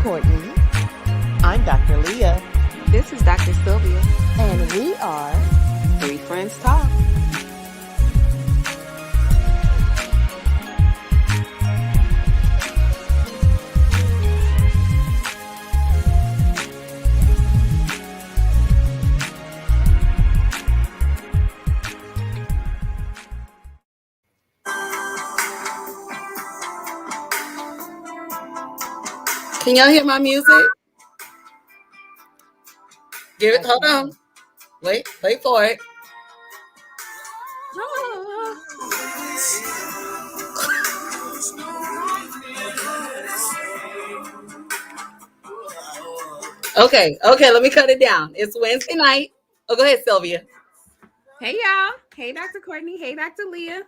Courtney. I'm Dr. Leah. This is Dr. Sylvia. And we are Three Friends Talk. Can y'all hear my music? Give it. Hold on. Wait for it. Okay. Let me cut it down. It's Wednesday night. Oh, go ahead, Sylvia. Hey, y'all. Hey, Dr. Courtney. Hey, Dr. Leah.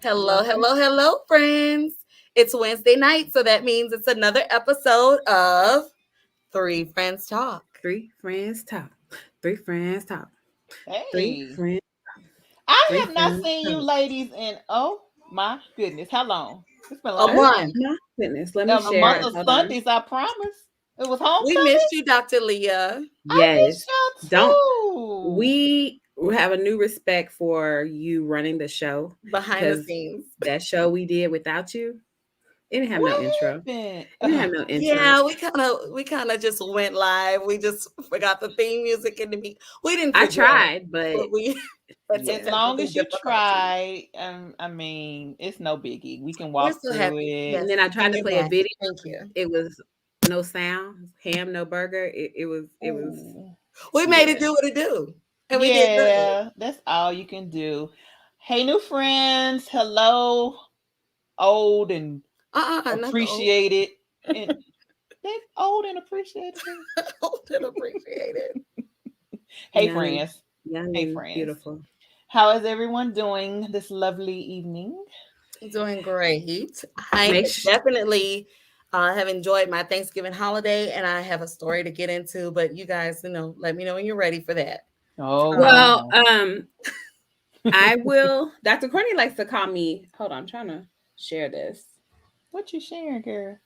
Hello, friends. It's Wednesday night, so that means it's another episode of Three Friends Talk. Three Friends Talk. Three Friends Talk. Hey. Three Friends. I have not seen you ladies in, oh my goodness, how long? It's been long. A month. My goodness, let me share. A month of Sundays, I promise. It was homecoming. We missed you, Dr. Leah. Yes. I missed y'all too. We have a new respect for you running the show. Behind the scenes. That show we did without you. It didn't have no intro. It didn't have no intro. Yeah, we kind of just went live. We just forgot the theme music in the beat. We didn't. I tried, but we. As long as you tried, I mean, it's no biggie. We can walk through it. And then I tried to play a video. Thank you. It was no sound, ham, no burger. It was. We made it do what it do, and we did good. That's all you can do. Hey, new friends. Hello, old and appreciated. And they're old and appreciated. Old and appreciated. Hey, friends. Young hey, friends. Beautiful. How is everyone doing this lovely evening? Doing great. I definitely have enjoyed my Thanksgiving holiday, and I have a story to get into. But you guys, let me know when you're ready for that. Oh well, I will. Dr. Courtney likes to call me. Hold on, I'm trying to share this. What you sharing, girl?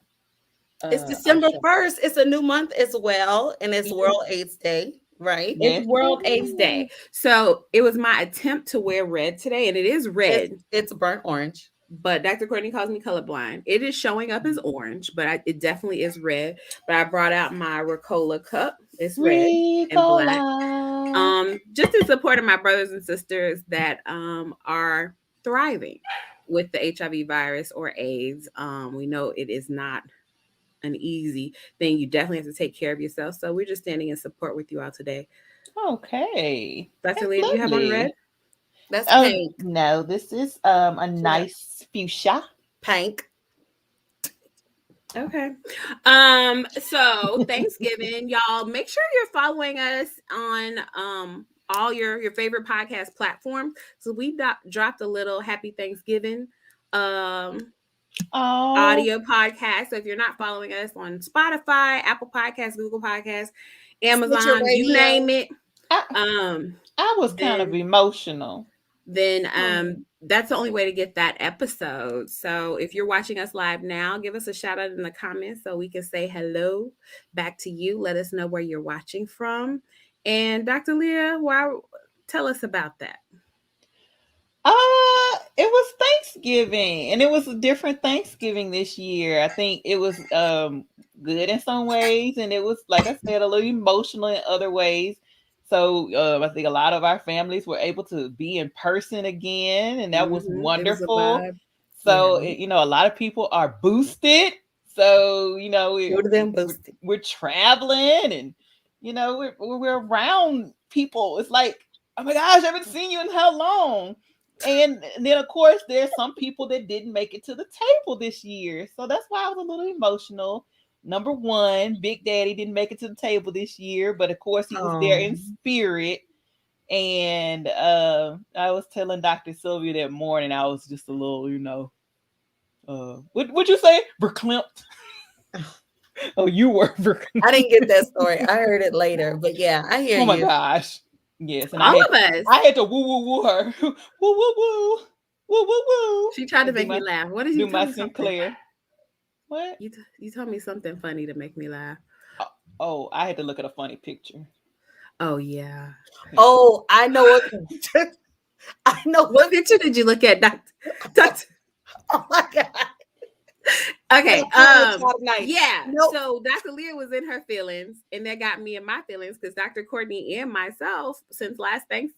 It's December 1st. It's a new month as well, and it's World AIDS Day. Right. It's World AIDS Day. So it was my attempt to wear red today, and it is red. It's burnt orange. But Dr. Courtney calls me colorblind. It is showing up as orange, but it definitely is red. But I brought out my Ricola cup. It's red and black. Just in support of my brothers and sisters that are thriving with the HIV virus or AIDS. We know it is not an easy thing. You definitely have to take care of yourself. So we're just standing in support with you all today. Okay. Dr. Lee, do you have on red? That's pink. No, this is a nice fuchsia. Pink. Okay. So Thanksgiving, y'all, make sure you're following us on all your favorite podcast platforms. So we dropped a little happy Thanksgiving audio podcast. So if you're not following us on Spotify, Apple Podcasts, Google Podcasts, Amazon, you name it. I was kind of emotional. Then that's the only way to get that episode. So if you're watching us live now, give us a shout out in the comments so we can say hello back to you. Let us know where you're watching from. And Dr. Leah, tell us about that. It was Thanksgiving, and it was a different Thanksgiving this year. I think it was good in some ways, and it was, like I said, a little emotional in other ways. So I think a lot of our families were able to be in person again, and that was wonderful. So a lot of people are boosted. So we're traveling, and we're around people. It's like, oh my gosh, I haven't seen you in how long? And then, of course, there's some people that didn't make it to the table this year. So that's why I was a little emotional. Number one, Big Daddy didn't make it to the table this year, but of course he was there in spirit. And I was telling Dr. Sylvia that morning, I was just a little, what'd you say? Verklempt. Oh, you were verklempt. I didn't get that story. I heard it later, but yeah, I hear you. Oh my gosh. Yes, and all of us. I had to woo her. Woo woo woo. Woo woo woo. She tried to make me laugh. What did you do my Sinclair? What? You told me something funny to make me laugh. Oh, I had to look at a funny picture. Oh yeah. Oh, I know what. I know What picture did you look at, Doctor? Oh my God. Okay. Yeah. Nope. So Dr. Leah was in her feelings, and that got me in my feelings because Dr. Courtney and myself, since last Thanksgiving,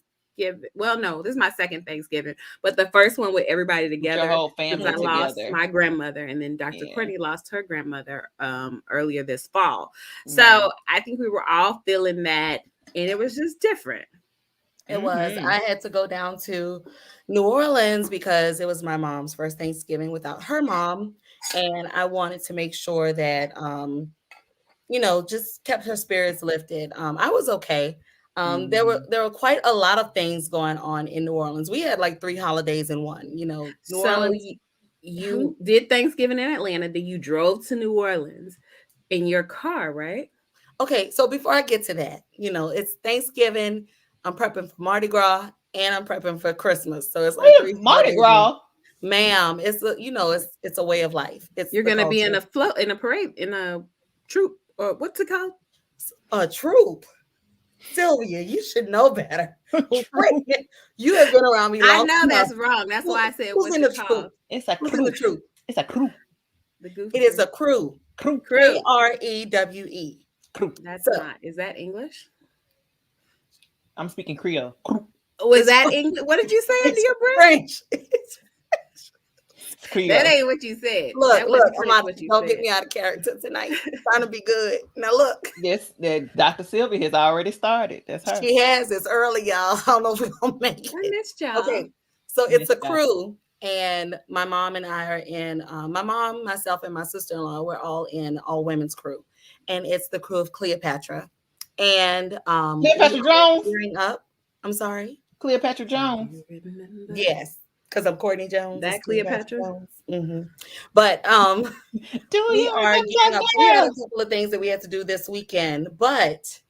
well, no, this is my second Thanksgiving, but the first one with everybody together. Your whole Because family I lost together. my grandmother, and then Dr. Yeah. Courtney lost her grandmother earlier this fall. So Right. I think we were all feeling that, and it was just different. It was. I had to go down to New Orleans because it was my mom's first Thanksgiving without her mom. And I wanted to make sure that, just kept her spirits lifted. I was okay. There were quite a lot of things going on in New Orleans. We had like 3 holidays in one, New Orleans. You did Thanksgiving in Atlanta, then you drove to New Orleans in your car, right? Okay, so before I get to that, it's Thanksgiving. I'm prepping for Mardi Gras and I'm prepping for Christmas. So it's like 3 Mardi Gras. Ma'am, it's it's a way of life. You're gonna be in a parade, in a troop, or what's it called? A troop. Sylvia, you should know better. You have been around me long I know enough. that's wrong. That's why I said who's in the troop? It's a Who's crew. in the troop? It's a crew. It is a crew. Crew. Crewe. Crew. That's not. Is that English? I'm speaking Creole. Crew. Was that English? What did you say into your brain? French. That ain't what you said. Look, don't get me out of character tonight. I'm trying to be good. Now look. That Dr. Sylvia has already started. That's her. She has. It's early, y'all. I don't know if we're gonna make it. I missed y'all. Okay. So it's a crew, and my mom and I are in. My mom, myself, and my sister-in-law. We're all in all women's crew, and it's the crew of Cleopatra. And Cleopatra Jones. Gearing up. I'm sorry. Cleopatra Jones. Yes, because I'm Courtney Jones. That Cleopatra. Mm-hmm. But we are gearing up. We had a couple of things that we had to do this weekend, but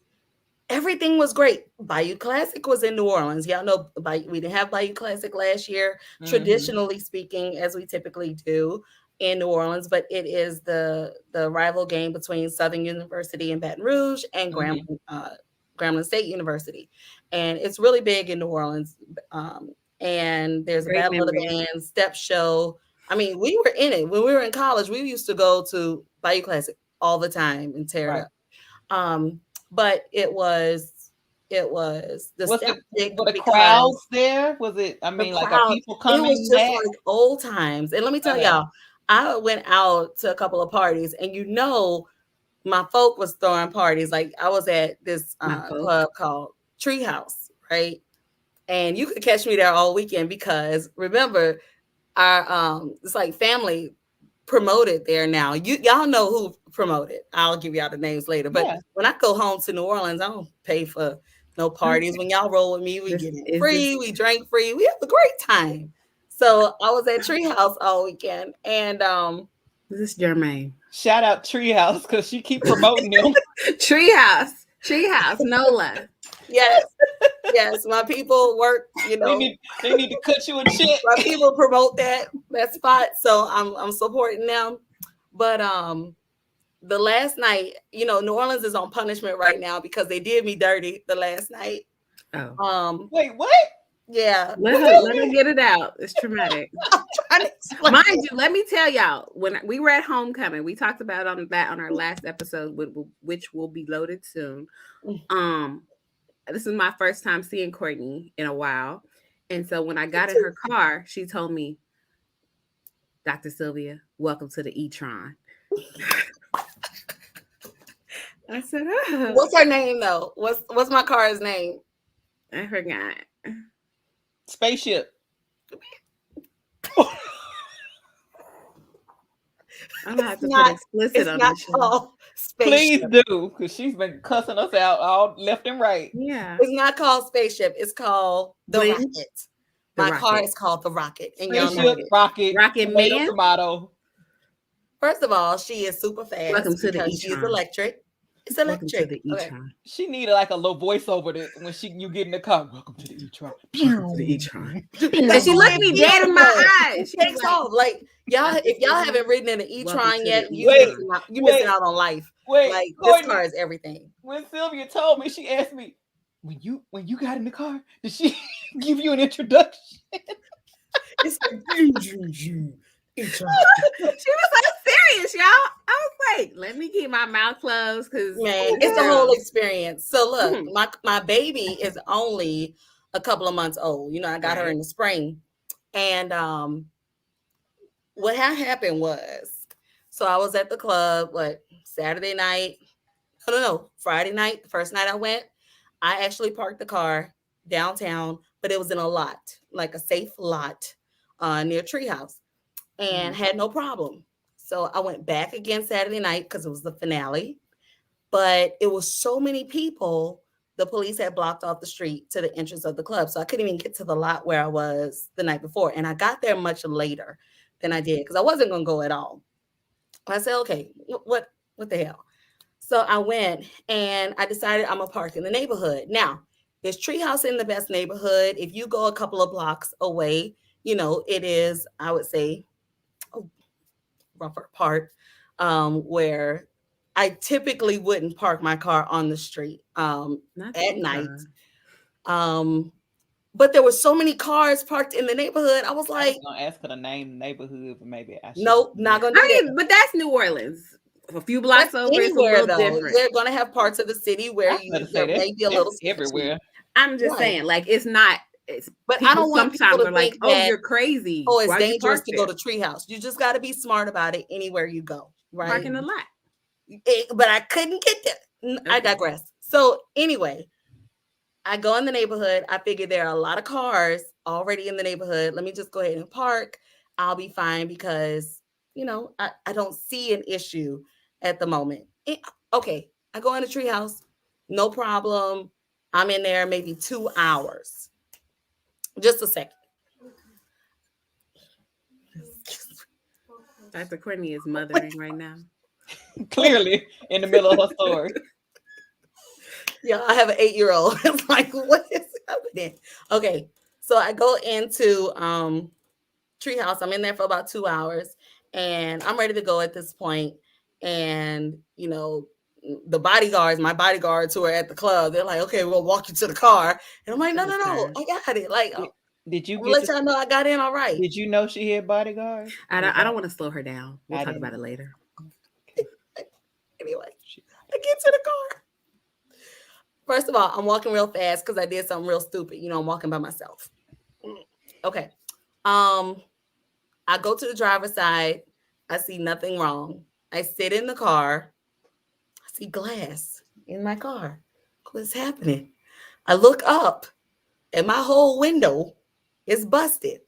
everything was great. Bayou Classic was in New Orleans. Y'all know we didn't have Bayou Classic last year, traditionally speaking, as we typically do in New Orleans, but it is the rival game between Southern University in Baton Rouge and Grambling State University. And it's really big in New Orleans. And there's a Battle of the Bands, step show. I mean, we were in it. When we were in college, we used to go to Bayou Classic all the time and tear it up. But it was the crowds there? Was it? I mean, like are people coming? It was just like old times. And let me tell y'all, I went out to a couple of parties, and my folk was throwing parties. Like I was at this club called Treehouse, right? And you could catch me there all weekend because remember, our it's like family promoted there now. Y'all know who promoted. I'll give y'all the names later. But when I go home to New Orleans, I don't pay for no parties. When y'all roll with me, we get it free. We drink free. We have a great time. So I was at Treehouse all weekend, and this is Jermaine. Shout out Treehouse because she keep promoting them. Treehouse, Nola. Yes, my people work. They need to cut you a check. My people promote that spot, so I'm supporting them. But the last night, New Orleans is on punishment right now because they did me dirty the last night. Oh. Wait, what? Yeah. Let her get it out. It's traumatic. Mind you, let me tell y'all, when we were at homecoming, we talked about that on our last episode, which will be loaded soon. This is my first time seeing Courtney in a while. And so when I got in her car, she told me, Dr. Sylvia, welcome to the e-tron. I said, oh. What's her name though? What's my car's name? I forgot. Spaceship. I'm gonna have to put explicit on this show. Please do, because she's been cussing us out all left and right. Yeah. It's not called Spaceship. It's called the Rocket. My car is called the Rocket. And Spaceship, Rocket Man. Tomato. First of all, she is super fast. Welcome to the she's electric. It's Welcome to electric. the Okay. e-tron. She needed like a little voiceover to when you get in the car. Welcome to the e-tron. Welcome to the e-tron. Pew. And she looked me dead in my eyes. She was Takes like, off. Like y'all, if y'all "Welcome haven't ridden in an to e-tron the yet, you e-tron." missing out on life. Like this Courtney, car is everything. when Sylvia told me, she asked me, when you got in the car, did she give you an introduction? It's like e-tron. She was so serious, y'all. I was like, let me keep my mouth closed because Man, it's the whole experience. So look, my baby is only a couple of months old. You know, I got her in the spring. And what had happened was, so I was at the club, Saturday night? No, Friday night, the first night I went, I actually parked the car downtown, but it was in a lot, like a safe lot near Treehouse, and had no problem. So I went back again Saturday night because it was the finale, but it was so many people. The police had blocked off the street to the entrance of the club. So I couldn't even get to the lot where I was the night before. And I got there much later than I did because I wasn't going to go at all. I said, okay, what the hell? So I went and I decided I'm going to park in the neighborhood. Now, is Treehouse in the best neighborhood? If you go a couple of blocks away, you know, it is, I would say, a rougher part where I typically wouldn't park my car on the street at night. But there were so many cars parked in the neighborhood. I was like, I was gonna ask her to name the neighborhood, but maybe I should. Nope, not gonna do that. But that's New Orleans. A few blocks over, anywhere it's a little though. different. They're gonna have parts of the city where there may be a little everywhere. I'm just saying, like it's not. But I don't want people to think "Oh, you're crazy. Oh, it's dangerous to go to Treehouse." You just got to be smart about it anywhere you go. Right? Park in the lot. But I couldn't get there. I digress. So anyway, I go in the neighborhood. I figure there are a lot of cars already in the neighborhood. Let me just go ahead and park. I'll be fine because, you know, I don't see an issue at the moment. Okay, I go in the Treehouse. No problem. I'm in there maybe 2 hours. Just a second. Dr. Courtney is mothering right now. Clearly in the middle of her story. Yeah, I have an 8-year-old. It's like, what is happening? Okay, so I go into Treehouse. I'm in there for about 2 hours, and I'm ready to go at this point. And you know, the bodyguards, my bodyguards who are at the club, they're like, "Okay, we'll walk you to the car." And I'm like, "No, I got it." Like, did you let y'all know I got in all right? Did you know she had bodyguards? I don't want to slow her down. We'll talk about it later. Anyway, I get to the car. First of all, I'm walking real fast because I did something real stupid. You know, I'm walking by myself. Okay. I go to the driver's side. I see nothing wrong. I sit in the car. I see glass in my car. What's happening? I look up and my whole window is busted.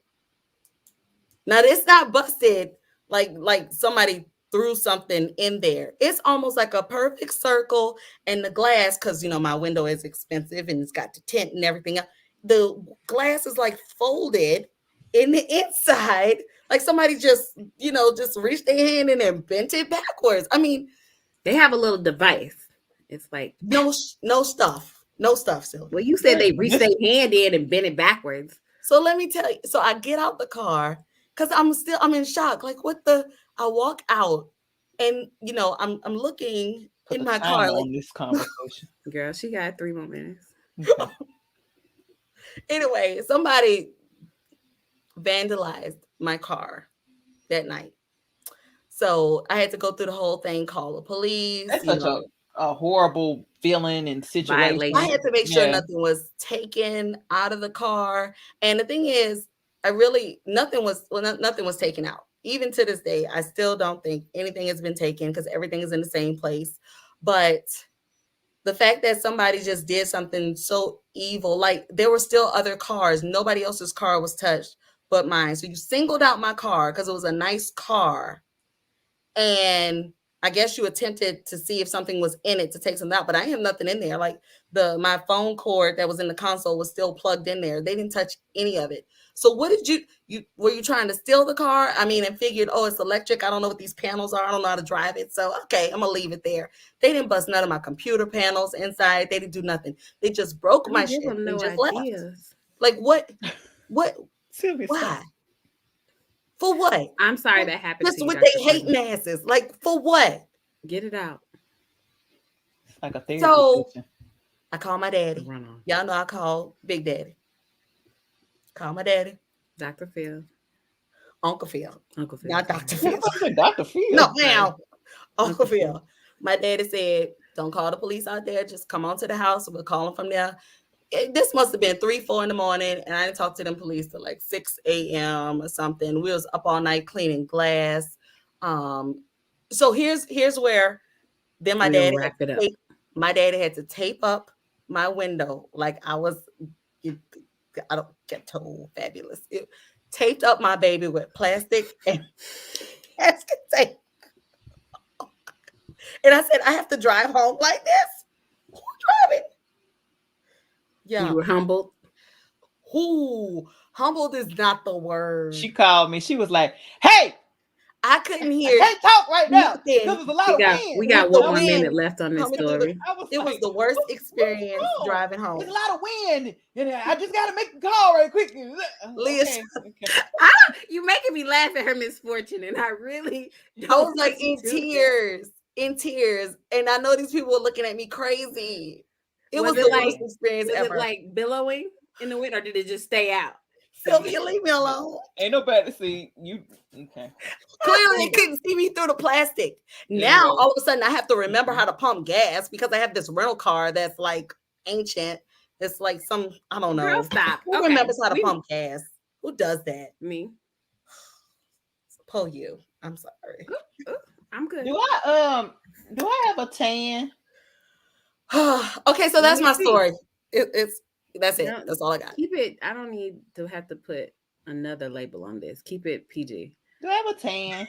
Now, it's not busted like somebody threw something in there. It's almost like a perfect circle, and the glass, because you know my window is expensive and it's got the tint and everything. The glass is like folded in the inside, like somebody just reached their hand in and bent it backwards. I mean, they have a little device. It's like no stuff, Sylvia. Well, you said they reached their hand in and bent it backwards. So let me tell you. So I get out the car because I'm in shock. Like, what the? I walk out, and you know, I'm looking in my car. On this conversation, girl, she got 3 more minutes. Okay. Anyway, somebody vandalized my car that night, so I had to go through the whole thing, call the police. That's such a horrible feeling and situation. I had to make sure nothing was taken out of the car, and the thing is, nothing was taken out. Even to this day, I still don't think anything has been taken because everything is in the same place. But the fact that somebody just did something so evil, like there were still other cars, nobody else's car was touched but mine. So you singled out my car because it was a nice car, and I guess you attempted to see if something was in it to take something out, but I have nothing in there. Like my phone cord that was in the console was still plugged in there. They didn't touch any of it. So what did you were you trying to steal the car? I mean, and figured, oh, it's electric. I don't know what these panels are. I don't know how to drive it. So okay, I'm gonna leave it there. They didn't bust none of my computer panels inside. They didn't do nothing. They just broke my shit and just left. Like what? Sylvia, why? stop. For what? I'm sorry that happened. Just with they hating asses. Like for what? Get it out. It's like a therapy session. I call my daddy. Y'all know I call Big Daddy. Call my daddy. Dr. Phil. Uncle Phil. Uncle Phil. Not Dr. Phil. Dr. Phil. No, now. Uncle Phil. My daddy said, don't call the police out there. Just come on to the house. We'll call them from there. This must have been 3, 4 in the morning. And I didn't talk to them police till like 6 a.m. or something. We was up all night cleaning glass. So here's where then my daddy had to tape up my window. Like I don't get told fabulous. It taped up my baby with plastic and basket tape. And I said, I have to drive home like this? Who's driving? Yeah. You were humbled? Who? Humbled is not the word. She called me. She was like, hey! I couldn't hear. I can't talk right now because there's a lot of wind. We got 1 minute left on this story. It was the worst experience driving home. There's a lot of wind, and I just got to make the call right quick. Leah, you making me laugh at her misfortune, and I really I was like in tears, and I know these people were looking at me crazy. It was the worst experience ever. Was it like billowing in the wind, or did it just stay out? Sylvia, leave me alone. Ain't nobody see you. Okay. Clearly, they couldn't see me through the plastic. Now, all of a sudden, I have to remember how to pump gas because I have this rental car that's like ancient. It's like some, I don't know. Girl, stop. Who remembers how to pump gas? Who does that? Me. Pull you. I'm sorry. I'm good. Do I have a tan? Okay, so that's my story. That's it. That's all I got. Keep it. I don't need to have to put another label on this. Keep it PG. Do I have a tan?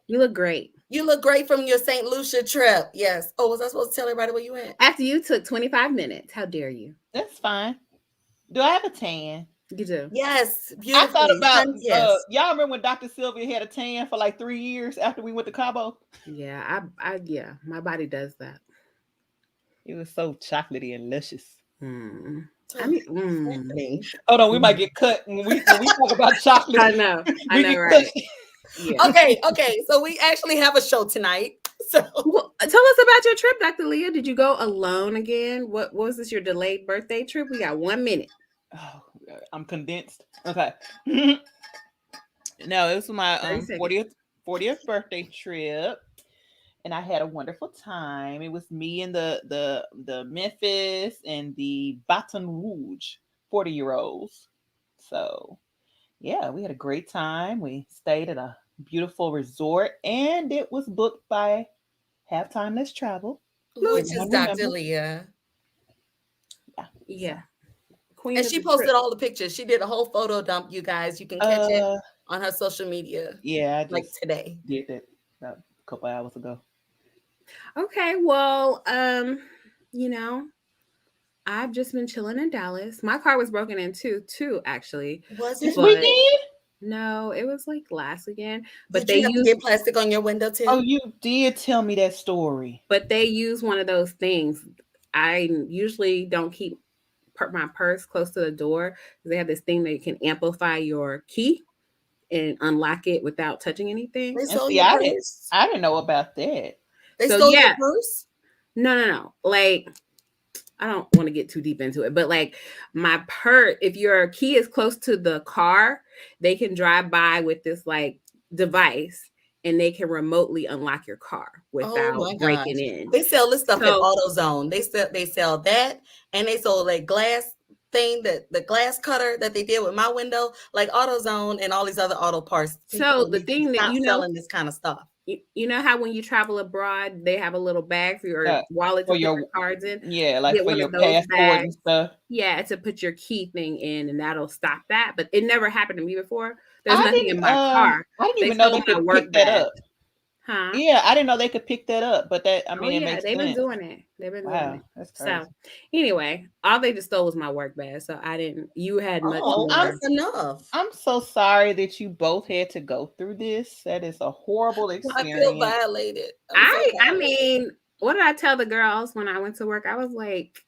You look great. You look great from your St. Lucia trip. Yes. Oh, was I supposed to tell everybody where you went? After you took 25 minutes. How dare you? That's fine. Do I have a tan? You do. Yes. Beautiful. I thought about y'all remember when Dr. Sylvia had a tan for like 3 years after we went to Cabo? Yeah, yeah, my body does that. It was so chocolatey and luscious. I mean, hold on, we might get cut when we talk about chocolate. I know, right? Yeah. Okay. So we actually have a show tonight. So tell us about your trip, Dr. Leah. Did you go alone again? What was this? Your delayed birthday trip? We got 1 minute. Oh, I'm condensed. Okay. No, it was my 40th birthday trip. And I had a wonderful time. It was me and the Memphis and the Baton Rouge 40-year-olds. So, yeah, we had a great time. We stayed at a beautiful resort, and it was booked by Halftime Let's Travel, which is Dr. Leah. Yeah. Queen and she posted all the pictures. She did a whole photo dump, you guys. You can catch it on her social media. Yeah, I just today. Did that about a couple hours ago. Okay, well, I've just been chilling in Dallas. My car was broken in too, actually. Was it? We did? No, it was like last weekend. But did you have to get plastic on your window too? Oh, you did tell me that story. But they use one of those things. I usually don't keep my purse close to the door because they have this thing that you can amplify your key and unlock it without touching anything. I didn't know about that. They stole your purse? No. Like, I don't want to get too deep into it, but like my purse, if your key is close to the car, they can drive by with this like device and they can remotely unlock your car without breaking in. They sell this stuff at AutoZone. They sell that, and they sold like glass thing, the glass cutter that they did with my window, like AutoZone and all these other auto parts. So the thing that selling this kind of stuff. You know how when you travel abroad, they have a little bag for your wallet to put your cards in? Yeah, like for your passport and stuff. Yeah, to put your key thing in, and that'll stop that. But it never happened to me before. There's nothing in my car. I didn't even know they could pick that up. Huh? Yeah, I didn't know they could pick that up, but that, I mean, it makes they've been sense. doing it. They've been doing Wow, it. that's crazy. So anyway, all they just stole was my work bag. So I didn't. You had much more. That's enough. I'm so sorry that you both had to go through this. That is a horrible experience. I feel violated. I mean, what did I tell the girls when I went to work? I was like,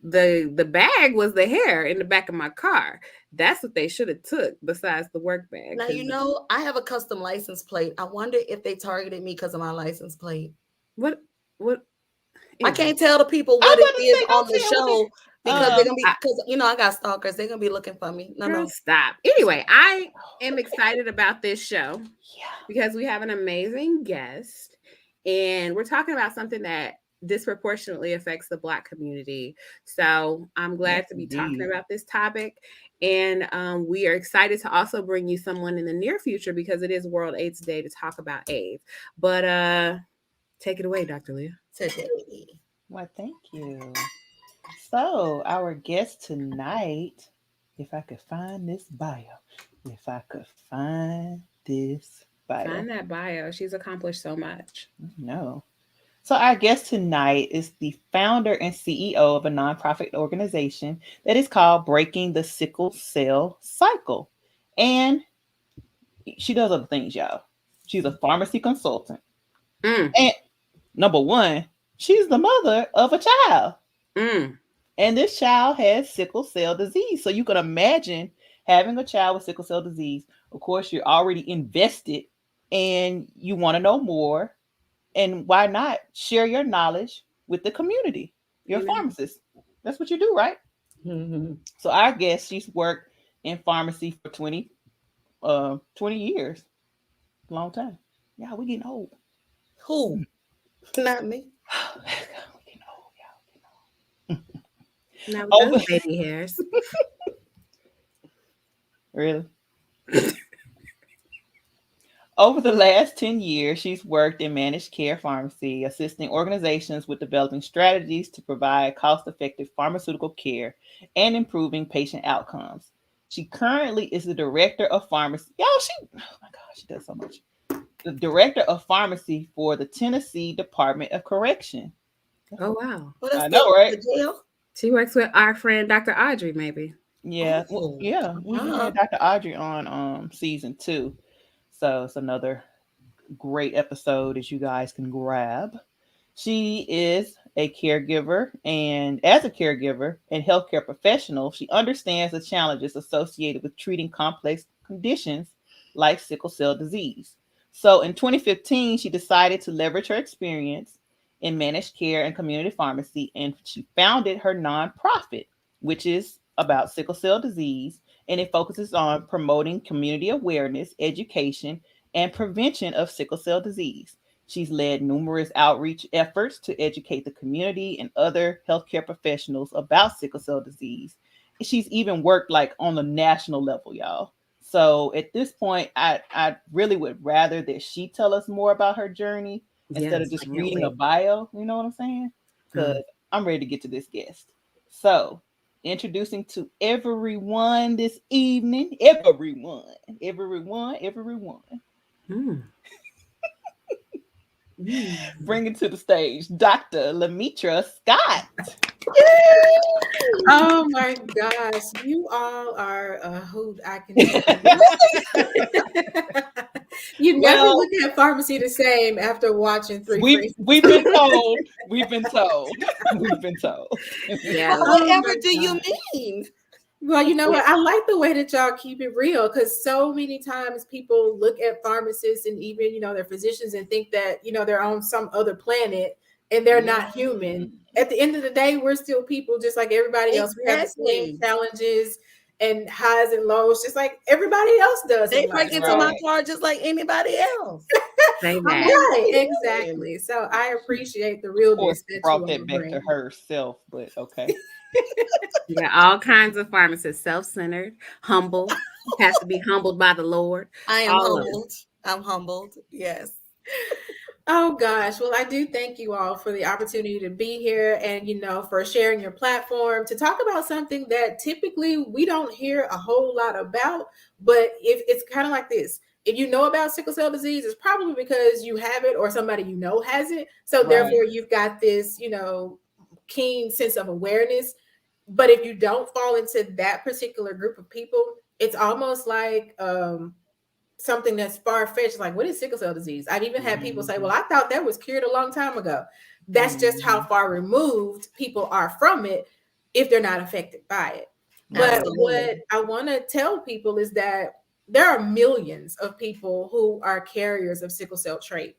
the bag was the hair in the back of my car. That's what they should have took besides the work bag. Now, I have a custom license plate. I wonder if they targeted me because of my license plate. What? I can't tell the people what it is on the show because they're gonna be, because I got stalkers. They're gonna be looking for me. No. Stop. Anyway, I am excited about this show because we have an amazing guest, and we're talking about something that disproportionately affects the Black community. So I'm glad to be talking about this topic, and we are excited to also bring you someone in the near future because it is World AIDS Day to talk about AIDS. But take it away, Dr. Leah. Well, thank you. So, our guest tonight, if I could find this bio. Find that bio. She's accomplished so much. No. So, our guest tonight is the founder and CEO of a nonprofit organization that is called Breaking the Sickle Cell Cycle. And she does other things, y'all. She's a pharmacy consultant. And number one, she's the mother of a child. And this child has sickle cell disease. So you can imagine having a child with sickle cell disease. Of course, you're already invested and you want to know more. And why not share your knowledge with the community? You're a pharmacist. That's what you do, right? Mm-hmm. So our guest, she's worked in pharmacy for 20 years. Long time. Yeah, we getting old. Who? Not me. Now those baby hairs. Really? Over the last 10 years, she's worked in managed care pharmacy, assisting organizations with developing strategies to provide cost-effective pharmaceutical care and improving patient outcomes. She currently is the director of pharmacy. Oh my gosh, she does so much. The director of pharmacy for the Tennessee Department of Correction. Oh, wow. I know, right? She works with our friend, Dr. Audrey, maybe. Yeah. We had Dr. Audrey on season 2. So it's another great episode that you guys can grab. She is a caregiver, and as a caregiver and healthcare professional, she understands the challenges associated with treating complex conditions like sickle cell disease. So in 2015, she decided to leverage her experience in managed care and community pharmacy, and she founded her nonprofit, which is about sickle cell disease, and it focuses on promoting community awareness, education, and prevention of sickle cell disease. She's led numerous outreach efforts to educate the community and other healthcare professionals about sickle cell disease. She's even worked like on the national level, y'all. So at this point, I really would rather that she tell us more about her journey instead of just reading a bio. You know what I'm saying? Because I'm ready to get to this guest. So introducing to everyone this evening, everyone. Bringing to the stage Dr. Lametra Scott. Oh my gosh, you all are a hoot. I can. You never look at pharmacy the same after watching 3. We've been told. Yeah. Whatever do you mean? Well, you know what? I like the way that y'all keep it real, because so many times people look at pharmacists and even, their physicians and think that, they're on some other planet and they're not human. At the end of the day, we're still people just like everybody else. We have the same challenges and highs and lows, just like everybody else does. They break into my car just like anybody else. Right, exactly. So I appreciate the realness that brought that back to herself, but okay. Yeah, all kinds of pharmacists, self-centered, humble, has to be humbled by the Lord. I am humbled. I'm humbled. Yes. Oh gosh. Well, I do thank you all for the opportunity to be here and, for sharing your platform to talk about something that typically we don't hear a whole lot about, but if it's kind of like this, if you know about sickle cell disease, it's probably because you have it or somebody you know has it. So therefore you've got this, keen sense of awareness. But if you don't fall into that particular group of people, it's almost like something that's far-fetched. Like, what is sickle cell disease? I've even had people say, well, I thought that was cured a long time ago. That's just how far removed people are from it if they're not affected by it. But what I want to tell people is that there are millions of people who are carriers of sickle cell trait.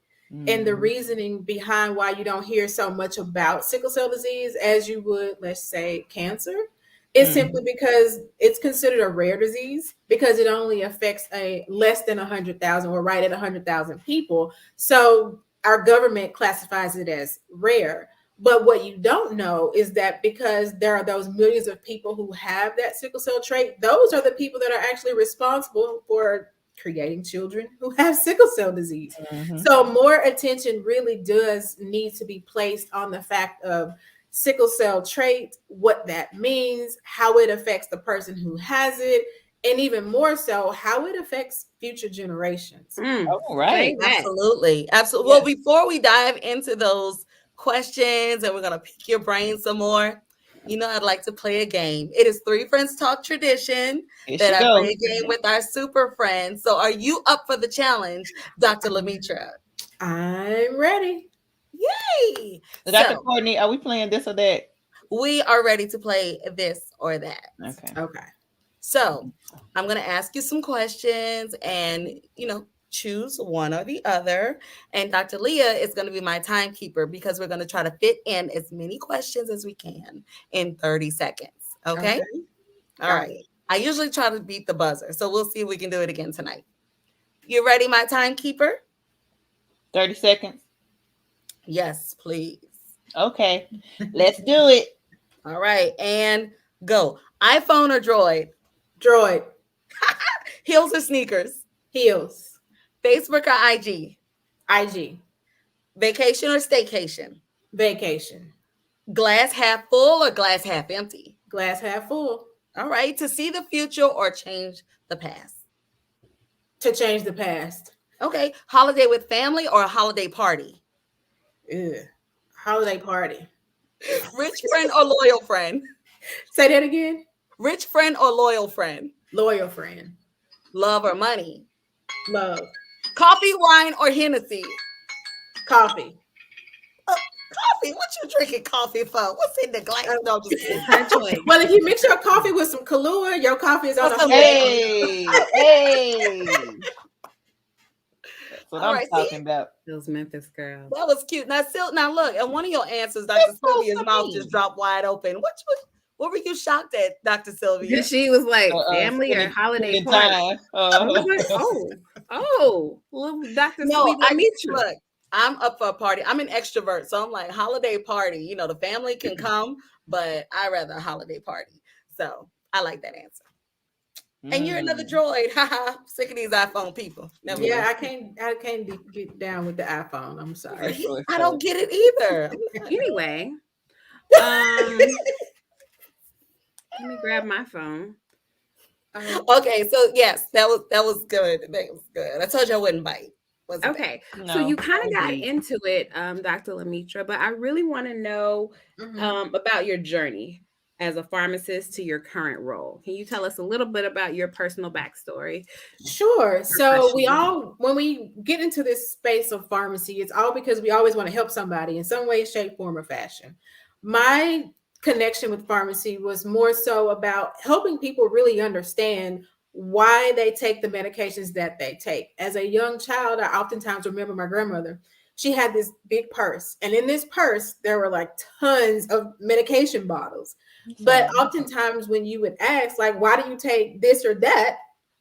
And the reasoning behind why you don't hear so much about sickle cell disease as you would, let's say, cancer, is simply because it's considered a rare disease, because it only affects a less than 100,000 or right at 100,000 people. So our government classifies it as rare. But what you don't know is that because there are those millions of people who have that sickle cell trait, those are the people that are actually responsible for creating children who have sickle cell disease. So more attention really does need to be placed on the fact of sickle cell trait, what that means, how it affects the person who has it, and even more so, how it affects future generations. Oh, right. Absolutely. Absolutely. Well, before we dive into those questions and we're going to pick your brain some more, I'd like to play a game. It is Three Friends Talk tradition that I play a game with our super friends. So are you up for the challenge, Dr. Lametra? I'm ready. Yay! Dr. Courtney, are we playing this or that? We are ready to play this or that. Okay. So I'm going to ask you some questions and, choose one or the other. And Dr. Leah is going to be my timekeeper because we're going to try to fit in as many questions as we can in 30 seconds. Okay? All right. I usually try to beat the buzzer. So we'll see if we can do it again tonight. You ready, my timekeeper? 30 seconds. Yes, please. Okay. Let's do it. All right. And go. iPhone or Droid? Droid. Heels or sneakers? Heels. Facebook or IG? IG. Vacation or staycation? Vacation. Glass half full or glass half empty? Glass half full. All right. To see the future or change the past? To change the past. Okay. Holiday with family or a holiday party? Holiday party. Rich friend or loyal friend? Say that again. Rich friend or loyal friend? Loyal friend. Love or money? Love. Coffee, wine, or Hennessy? Coffee. Coffee? What you drinking coffee for? What's in the glass? No, just kidding. Well, if you mix your coffee with some Kahlua, your coffee is on the Hey. That's what I'm talking about. Those Memphis girls. That was cute. Now look, and one of your answers, Dr. Sylvia's mouth just dropped wide open. What were you shocked at, Dr. Sylvia? She was like, family or holiday party. I was like, little Dr. Sylvia. Look, I'm up for a party. I'm an extrovert, so I'm like, holiday party. The family can come, but I rather a holiday party. So I like that answer. And you're another droid. Haha. Sick of these iPhone people. I can't get down with the iPhone. I'm sorry. I don't get it either. Anyway. Let me grab my phone. Okay, so yes, that was good. That was good. I told you I wouldn't bite. Okay, so you kind of got into it, Dr. Lametra, but I really want to know about your journey as a pharmacist to your current role. Can you tell us a little bit about your personal backstory? Sure. So when we get into this space of pharmacy, it's all because we always want to help somebody in some way, shape, form, or fashion. My connection with pharmacy was more so about helping people really understand why they take the medications that they take. As a young child, I oftentimes remember my grandmother. She had this big purse, and in this purse, there were like tons of medication bottles. But oftentimes when you would ask, like, why do you take this or that,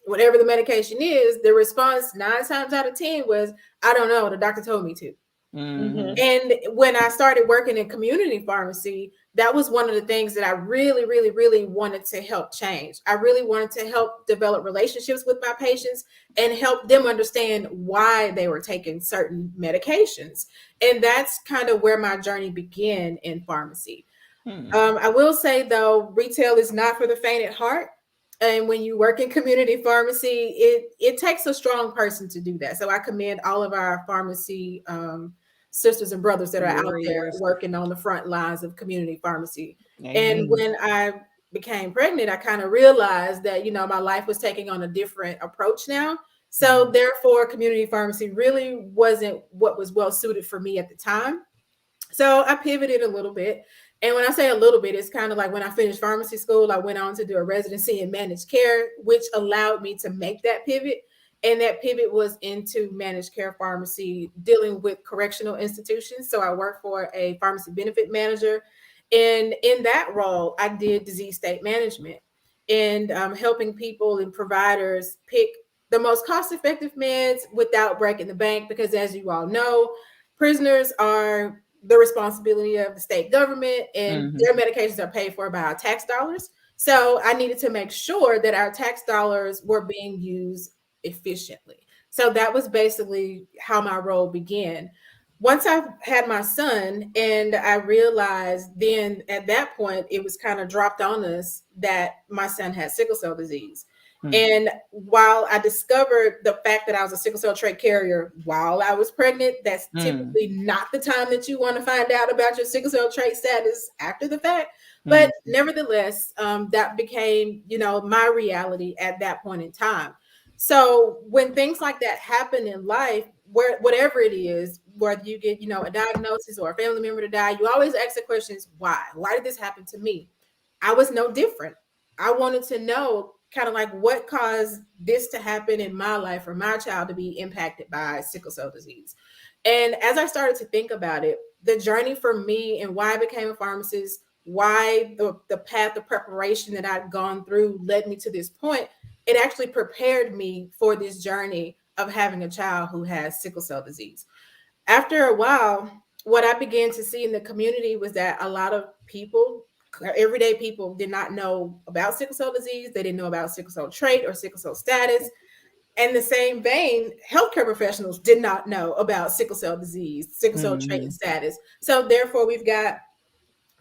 whatever the medication is, the response 9 times out of 10 was, I don't know, the doctor told me to. And when I started working in community pharmacy, that was one of the things that I really, really, really wanted to help change. I really wanted to help develop relationships with my patients and help them understand why they were taking certain medications. And that's kind of where my journey began in pharmacy. I will say, though, retail is not for the faint at heart. And when you work in community pharmacy, it takes a strong person to do that. So I commend all of our pharmacy sisters and brothers that are out there working on the front lines of community pharmacy. Amen. And when I became pregnant, I kind of realized that, my life was taking on a different approach now. So therefore, community pharmacy really wasn't what was well suited for me at the time. So I pivoted a little bit. And when I say a little bit, it's kind of like when I finished pharmacy school, I went on to do a residency in managed care, which allowed me to make that pivot. And that pivot was into managed care pharmacy, dealing with correctional institutions. So I worked for a pharmacy benefit manager. And in that role, I did disease state management and helping people and providers pick the most cost-effective meds without breaking the bank. Because as you all know, prisoners are the responsibility of the state government, and their medications are paid for by our tax dollars. So I needed to make sure that our tax dollars were being used efficiently. So that was basically how my role began. Once I had my son, and I realized then at that point, it was kind of dropped on us that my son had sickle cell disease. And while I discovered the fact that I was a sickle cell trait carrier while I was pregnant, that's typically not the time that you want to find out about your sickle cell trait status after the fact. But nevertheless, that became, my reality at that point in time. So when things like that happen in life, whatever it is, whether you get, a diagnosis or a family member to die, you always ask the questions, why? Why did this happen to me? I was no different. I wanted to know kind of like what caused this to happen in my life or my child to be impacted by sickle cell disease. And as I started to think about it, the journey for me and why I became a pharmacist, why the path of preparation that I'd gone through led me to this point, it actually prepared me for this journey of having a child who has sickle cell disease. After a while, what I began to see in the community was that a lot of people, everyday people, did not know about sickle cell disease. They didn't know about sickle cell trait or sickle cell status. And the same vein, healthcare professionals did not know about sickle cell disease, sickle cell trait and status. So therefore, we've got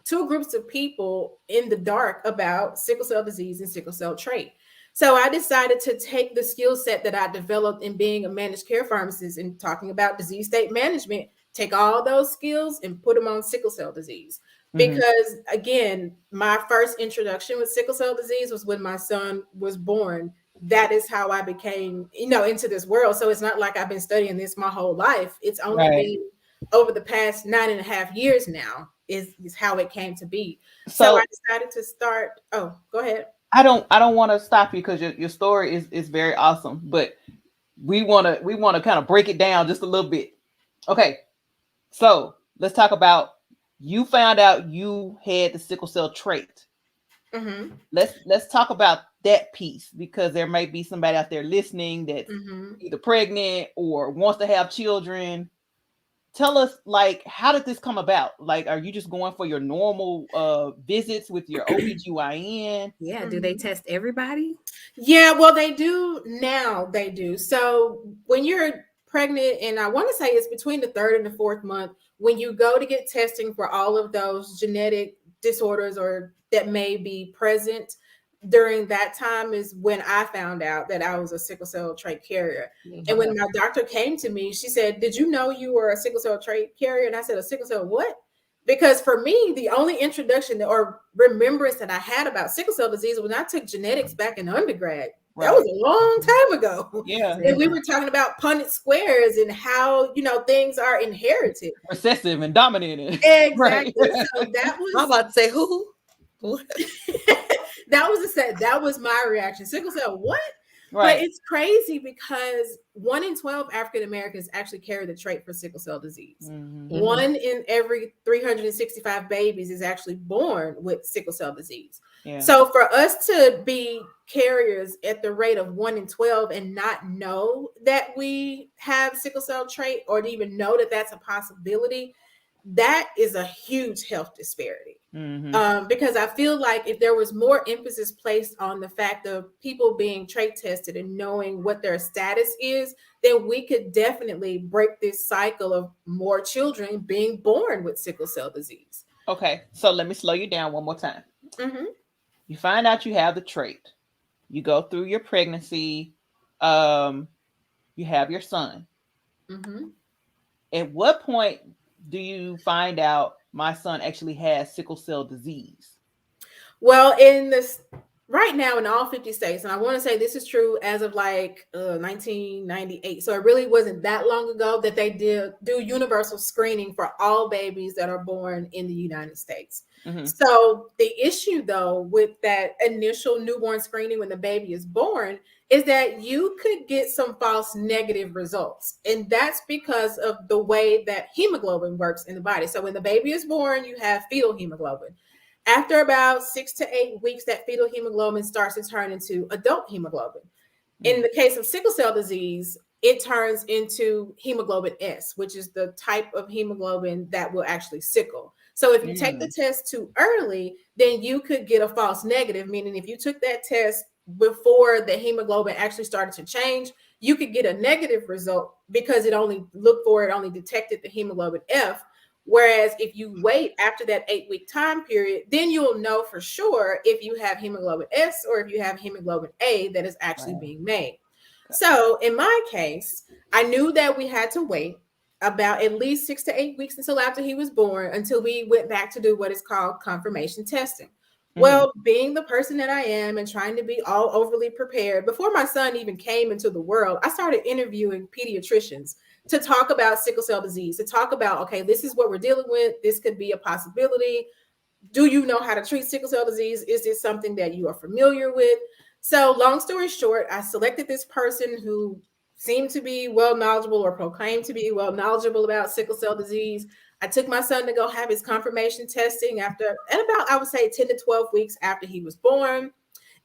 two groups of people in the dark about sickle cell disease and sickle cell trait. So I decided to take the skill set that I developed in being a managed care pharmacist and talking about disease state management, take all those skills and put them on sickle cell disease. Because again, my first introduction with sickle cell disease was when my son was born. That is how I became, into this world. So it's not like I've been studying this my whole life. It's only been over the past 9.5 years now is how it came to be. So I decided to start. Oh, go ahead. I don't want to stop you because your story is very awesome, but we want to kind of break it down just a little bit. Okay. So let's talk about, you found out you had the sickle cell trait. Let's talk about that piece, because there might be somebody out there listening that's either pregnant or wants to have children. Tell us, like, how did this come about? Like, are you just going for your normal visits with your OBGYN? Yeah. Do they test everybody? Yeah, well, they do now. They do. So when you're pregnant, and I want to say it's between the 3rd and the 4th month, when you go to get testing for all of those genetic disorders or that may be present during that time, is when I found out that I was a sickle cell trait carrier. And when my doctor came to me, she said, "Did you know you were a sickle cell trait carrier?" And I said, "A sickle cell what?" Because for me, the only introduction or remembrance that I had about sickle cell disease was when I took genetics back in undergrad. That was a long time ago. Yeah. And we were talking about Punnett squares and how, things are inherited. Recessive and dominant. Exactly. Right. So that was, I'm about to say who? that was my reaction. Sickle cell, what? Right. But it's crazy because 1 in 12 African Americans actually carry the trait for sickle cell disease. 1 in every 365 babies is actually born with sickle cell disease. Yeah. So for us to be carriers at the rate of 1 in 12 and not know that we have sickle cell trait, or to even know that that's a possibility, that is a huge health disparity. Because I feel like if there was more emphasis placed on the fact of people being trait tested and knowing what their status is, then we could definitely break this cycle of more children being born with sickle cell disease. Okay, so let me slow you down one more time. You find out you have the trait. you go through your pregnancy, you have your son. Mm-hmm. At what point do you find out my son actually has sickle cell disease? Well, in this right now in all 50 states, and I want to say this is true as of like 1998. So it really wasn't that long ago that they did do universal screening for all babies that are born in the United States. Mm-hmm. So the issue though with that initial newborn screening when the baby is born is that you could get some false negative results. And that's because of the way that hemoglobin works in the body. So when the baby is born, you have fetal hemoglobin. After about 6 to 8 weeks, that fetal hemoglobin starts to turn into adult hemoglobin. In the case of sickle cell disease, it turns into hemoglobin S, which is the type of hemoglobin that will actually sickle. So if you take the test too early, then you could get a false negative, meaning if you took that test before the hemoglobin actually started to change, you could get a negative result because it only detected the hemoglobin F. Whereas if you wait after that 8-week time period, then you'll know for sure if you have hemoglobin S or if you have hemoglobin A that is actually being made. So in my case, I knew that we had to wait about at least 6 to 8 weeks until after he was born until we went back to do what is called confirmation testing. Well, being the person that I am and trying to be all overly prepared, before my son even came into the world, I started interviewing pediatricians to talk about sickle cell disease, to talk about, okay, this is what we're dealing with. This could be a possibility. Do you know how to treat sickle cell disease? Is this something that you are familiar with? So long story short, I selected this person who seemed to be well knowledgeable or proclaimed to be well knowledgeable about sickle cell disease. I took my son to go have his confirmation testing at about, I would say 10 to 12 weeks after he was born.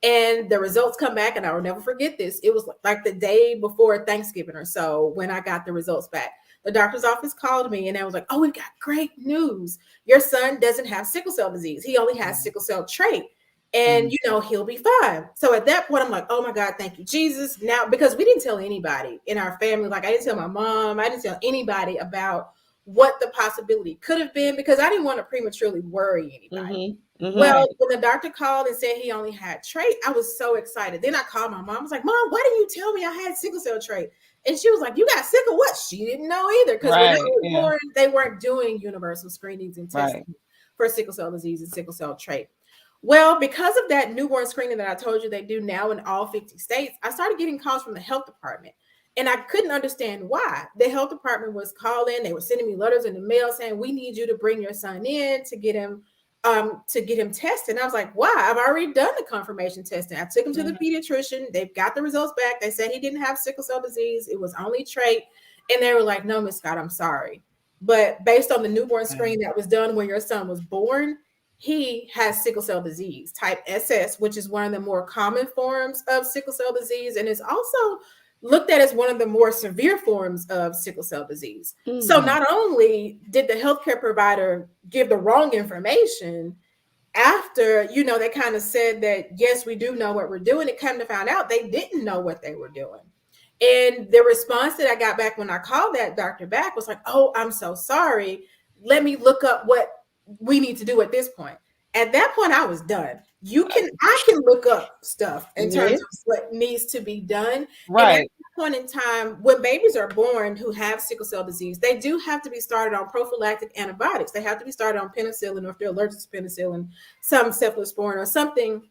And the results come back, and I will never forget this. It was like the day before Thanksgiving or so when I got the results back. The doctor's office called me and I was like, oh, we've got great news. Your son doesn't have sickle cell disease. He only has sickle cell trait. And, he'll be fine. So at that point, I'm like, oh my God, thank you, Jesus. Now, because we didn't tell anybody in our family, like I didn't tell my mom, I didn't tell anybody about what the possibility could have been because I didn't want to prematurely worry anybody. Well, when the doctor called and said he only had trait, I was so excited. Then I called my mom. I was like, Mom, why didn't you tell me I had sickle cell trait? And she was like, you got sickle? What? She didn't know either. Because when I was born, they weren't doing universal screenings and testing for sickle cell disease and sickle cell trait. Well, because of that newborn screening that I told you they do now in all 50 states, I started getting calls from the health department. And I couldn't understand why. The health department was calling. They were sending me letters in the mail saying, we need you to bring your son in to get him tested. And I was like, why? I've already done the confirmation testing. I took him to the pediatrician. They've got the results back. They said he didn't have sickle cell disease. It was only trait. And they were like, no, Miss Scott, I'm sorry. But based on the newborn screen that was done when your son was born, he has sickle cell disease type SS, which is one of the more common forms of sickle cell disease. And it's also looked at as one of the more severe forms of sickle cell disease. So not only did the healthcare provider give the wrong information after, they kind of said that, yes, we do know what we're doing. It came to find out they didn't know what they were doing. And the response that I got back when I called that doctor back was like, oh, I'm so sorry. Let me look up what we need to do at this point. At that point, I was done. I can look up stuff in terms of what needs to be done. Right. And at that point in time, when babies are born who have sickle cell disease, they do have to be started on prophylactic antibiotics. They have to be started on penicillin, or if they're allergic to penicillin, some cephalosporin or something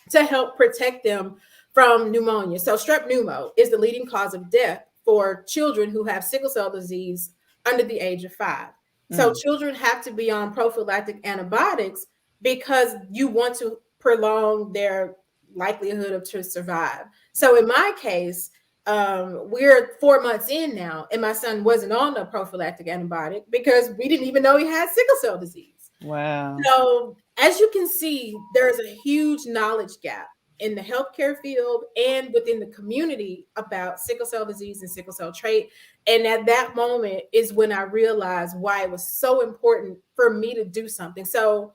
to help protect them from pneumonia. So strep pneumo is the leading cause of death for children who have sickle cell disease under the age of 5. So children have to be on prophylactic antibiotics because you want to prolong their likelihood to survive. So in my case, we're 4 months in now, and my son wasn't on a prophylactic antibiotic because we didn't even know he had sickle cell disease. Wow. So as you can see, there's a huge knowledge gap in the healthcare field and within the community about sickle cell disease and sickle cell trait. And at that moment is when I realized why it was so important for me to do something. So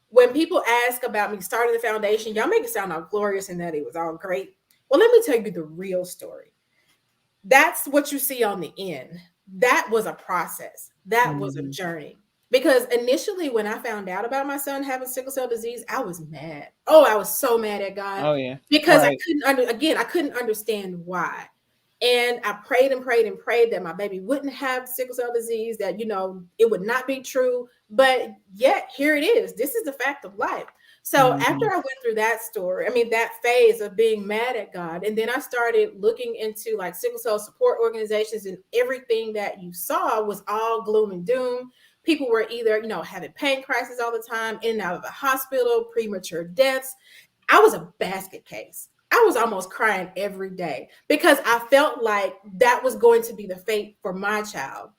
when people ask about me starting the foundation, y'all make it sound all glorious and that it was all great. Well, let me tell you the real story. That's what you see on the end. That was a process. That was a journey. Because initially, when I found out about my son having sickle cell disease, I was mad. Oh, I was so mad at God. Oh yeah. Because I couldn't understand why. And I prayed and prayed and prayed that my baby wouldn't have sickle cell disease, that, it would not be true. But yet here it is. This is the fact of life. So after I went through that that phase of being mad at God, and then I started looking into like sickle cell support organizations, and everything that you saw was all gloom and doom. People were either, having pain crises all the time, in and out of the hospital, premature deaths. I was a basket case. I was almost crying every day because I felt like that was going to be the fate for my child.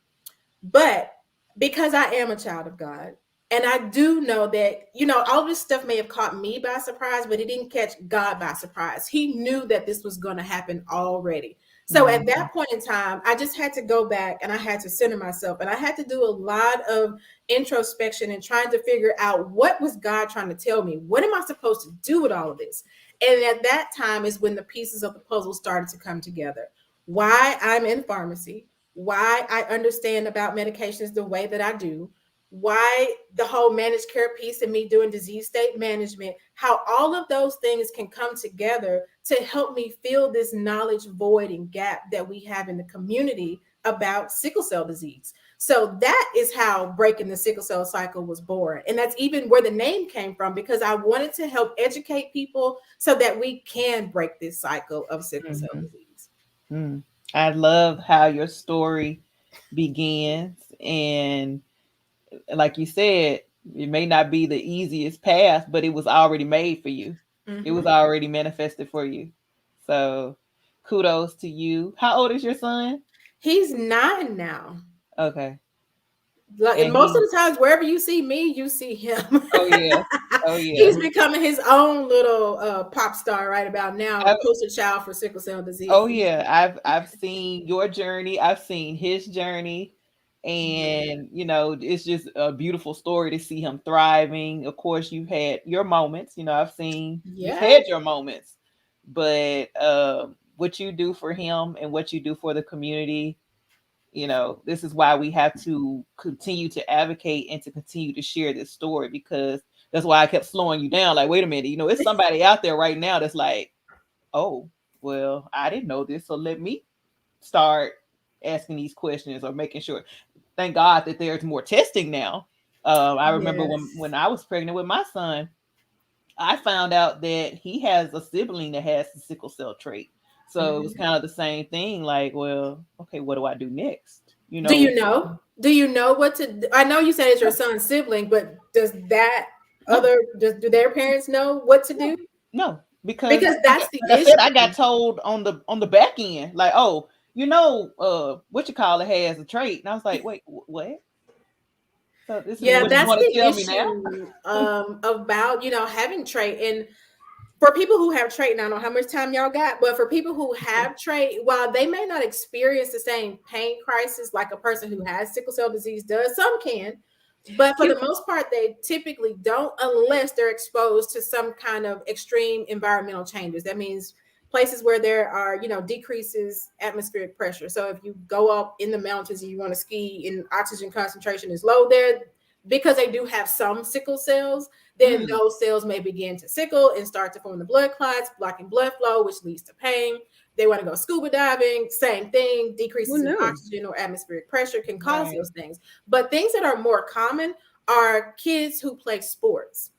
But because I am a child of God, and I do know that, all this stuff may have caught me by surprise, but it didn't catch God by surprise. He knew that this was going to happen already. So at that point in time, I just had to go back and I had to center myself, and I had to do a lot of introspection and trying to figure out, what was God trying to tell me? What am I supposed to do with all of this? And at that time is when the pieces of the puzzle started to come together. Why I'm in pharmacy, why I understand about medications the way that I do, why the whole managed care piece and me doing disease state management, how all of those things can come together to help me fill this knowledge void and gap that we have in the community about sickle cell disease. So that is how Breaking the Sickle Cell Cycle was born. And that's even where the name came from, because I wanted to help educate people so that we can break this cycle of sickle cell disease. I love how your story begins. And like you said, it may not be the easiest path, but it was already made for you. It was already manifested for you. So kudos to you. How old is your son? He's 9 now. Okay. And most of the times, wherever you see me, you see him. Oh yeah. He's becoming his own little pop star right about now, poster child for sickle cell disease. Oh yeah, I've seen your journey. I've seen his journey, and it's just a beautiful story to see him thriving. Of course, you've had your moments. I've seen you've had your moments, but what you do for him and what you do for the community, this is why we have to continue to advocate and to continue to share this story, because that's why I kept slowing you down. Like, wait a minute, it's somebody out there right now that's like, oh, well, I didn't know this, so let me start asking these questions or making sure. Thank God that there's more testing now. I remember when I was pregnant with my son, I found out that he has a sibling that has the sickle cell trait. So it was kind of the same thing. Like, well, okay, what do I do next? Do you know what to do? I know you said it's your son's sibling, but does that do their parents know what to do? No, because that's the like issue. I said, I got told on the back end, like, oh, what you call it has a trait, and I was like, wait, what? So this is what you want to tell me now? About having trait. And for people who have trait, and I don't know how much time y'all got, but for people who have trait, while they may not experience the same pain crisis like a person who has sickle cell disease does, some can, but for the most part, they typically don't, unless they're exposed to some kind of extreme environmental changes. That means places where there are, decreases atmospheric pressure. So if you go up in the mountains and you want to ski and oxygen concentration is low there, because they do have some sickle cells, then those cells may begin to sickle and start to form the blood clots, blocking blood flow, which leads to pain. They want to go scuba diving, same thing. Decreases in oxygen or atmospheric pressure can cause those things. But things that are more common are kids who play sports.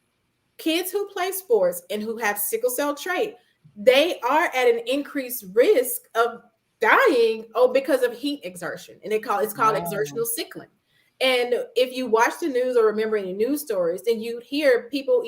Kids who play sports and who have sickle cell trait, they are at an increased risk of dying because of heat exertion. And it's called exertional cycling. And if you watch the news or remember any news stories, then you'd hear people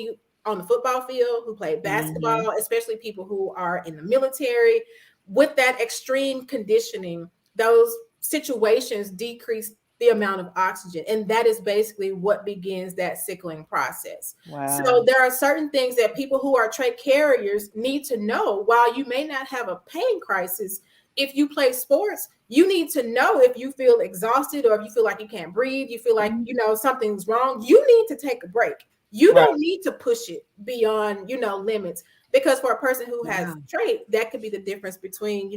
on the football field who play basketball, especially people who are in the military, with that extreme conditioning, those situations decrease the amount of oxygen. And that is basically what begins that sickling process. Wow. So there are certain things that people who are trait carriers need to know. While you may not have a pain crisis, if you play sports, you need to know if you feel exhausted or if you feel like you can't breathe, you feel like, something's wrong, you need to take a break. You don't need to push it beyond, limits, because for a person who has trait, that could be the difference between,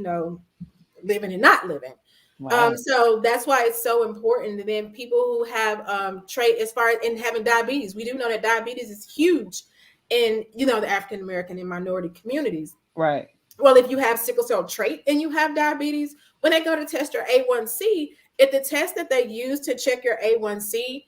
living and not living. Wow. So that's why it's so important. And then people who have trait as far as in having diabetes, we do know that diabetes is huge in the African American and minority communities. Right. Well, if you have sickle cell trait and you have diabetes, when they go to test your A1C, if the test that they use to check your A1C,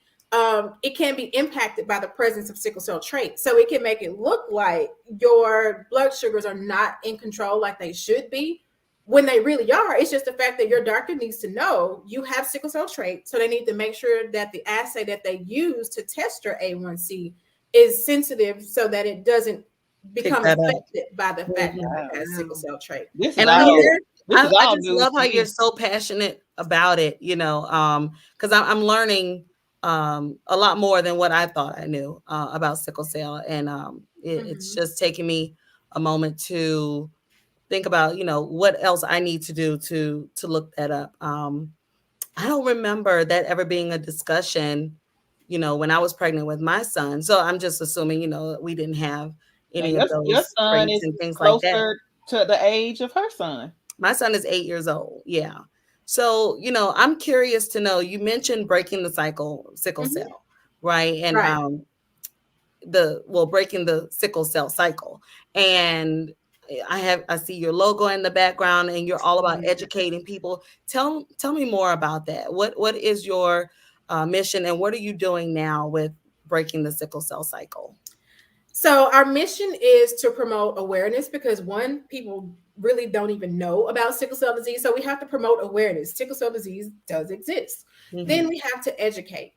it can be impacted by the presence of sickle cell trait. So it can make it look like your blood sugars are not in control like they should be, when they really are. It's just the fact that your doctor needs to know you have sickle cell trait. So they need to make sure that the assay that they use to test your A1C is sensitive so that it doesn't become affected by the fact that it has sickle cell trait. And I just love how you're so passionate about it, because I'm learning a lot more than what I thought I knew about sickle cell. And it's just taking me a moment to think about, what else I need to do to look that up. I don't remember that ever being a discussion, when I was pregnant with my son. So I'm just assuming, we didn't have any of those your son is and things like that. To the age of her son. My son is 8 years old. Yeah. So, I'm curious to know, you mentioned breaking the sickle cell, right? And breaking the sickle cell cycle. And I see your logo in the background, and you're all about educating people. Tell me more about that. What is your mission, and what are you doing now with breaking the sickle cell cycle? So our mission is to promote awareness, because people really don't even know about sickle cell disease. So we have to promote awareness. Sickle cell disease does exist. Then we have to educate,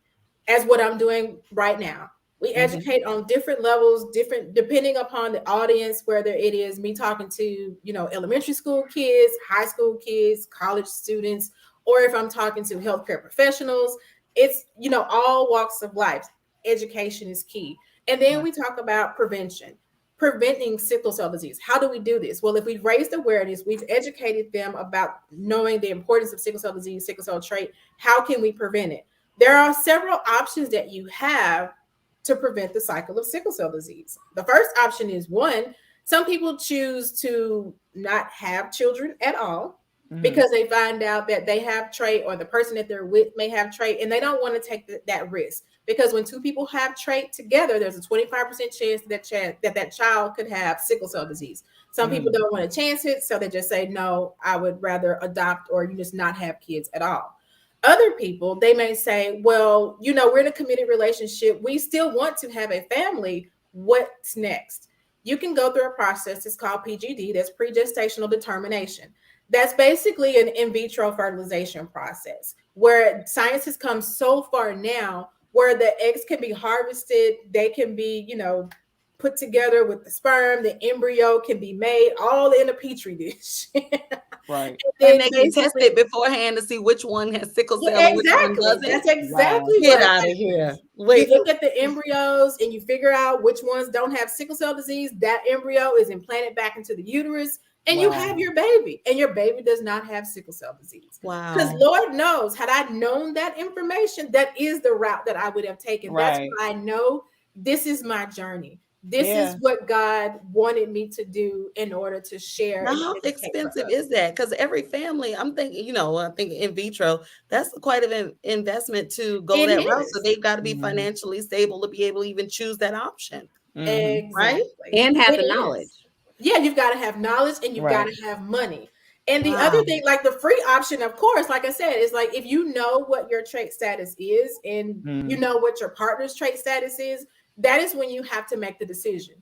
as what I'm doing right now. We educate on different levels, depending upon the audience, whether it is me talking to, elementary school kids, high school kids, college students, or if I'm talking to healthcare professionals. It's, all walks of life. Education is key. And then we talk about preventing sickle cell disease. How do we do this? Well, if we've raised awareness, we've educated them about knowing the importance of sickle cell disease, sickle cell trait, how can we prevent it? There are several options that you have to prevent the cycle of sickle cell disease. The first option is, one, some people choose to not have children at all because they find out that they have trait, or the person that they're with may have trait, and they don't want to take that risk. Because when two people have trait together, there's a 25% chance that child could have sickle cell disease. Some people don't want to chance it, so they just say, no, I would rather adopt or just not have kids at all. Other people, they may say, well, we're in a committed relationship. We still want to have a family. What's next? You can go through a process. It's called PGD. That's pre-gestational determination. That's basically an in vitro fertilization process, where science has come so far now, where the eggs can be harvested. They can be, put together with the sperm. The embryo can be made all in a petri dish. Right. And they can test it beforehand to see which one has sickle cell and which one doesn't. That's exactly Get out of here. Wait. You look at the embryos and you figure out which ones don't have sickle cell disease. That embryo is implanted back into the uterus, and you have your baby, and your baby does not have sickle cell disease. Wow. Because Lord knows, had I known that information, that is the route that I would have taken. Right. That's why I know this is my journey. This is what God wanted me to do in order to share. Now, how expensive is that? Because every family, I'm thinking, I think in vitro, that's quite an investment to go that route. So they've got to be financially stable to be able to even choose that option. Exactly. Right? And have the knowledge. Yeah, you've got to have knowledge, and you've got to have money. And the other thing, like the free option, of course, like I said, is like, if you know what your trait status is, and you know what your partner's trait status is, that is when you have to make the decision.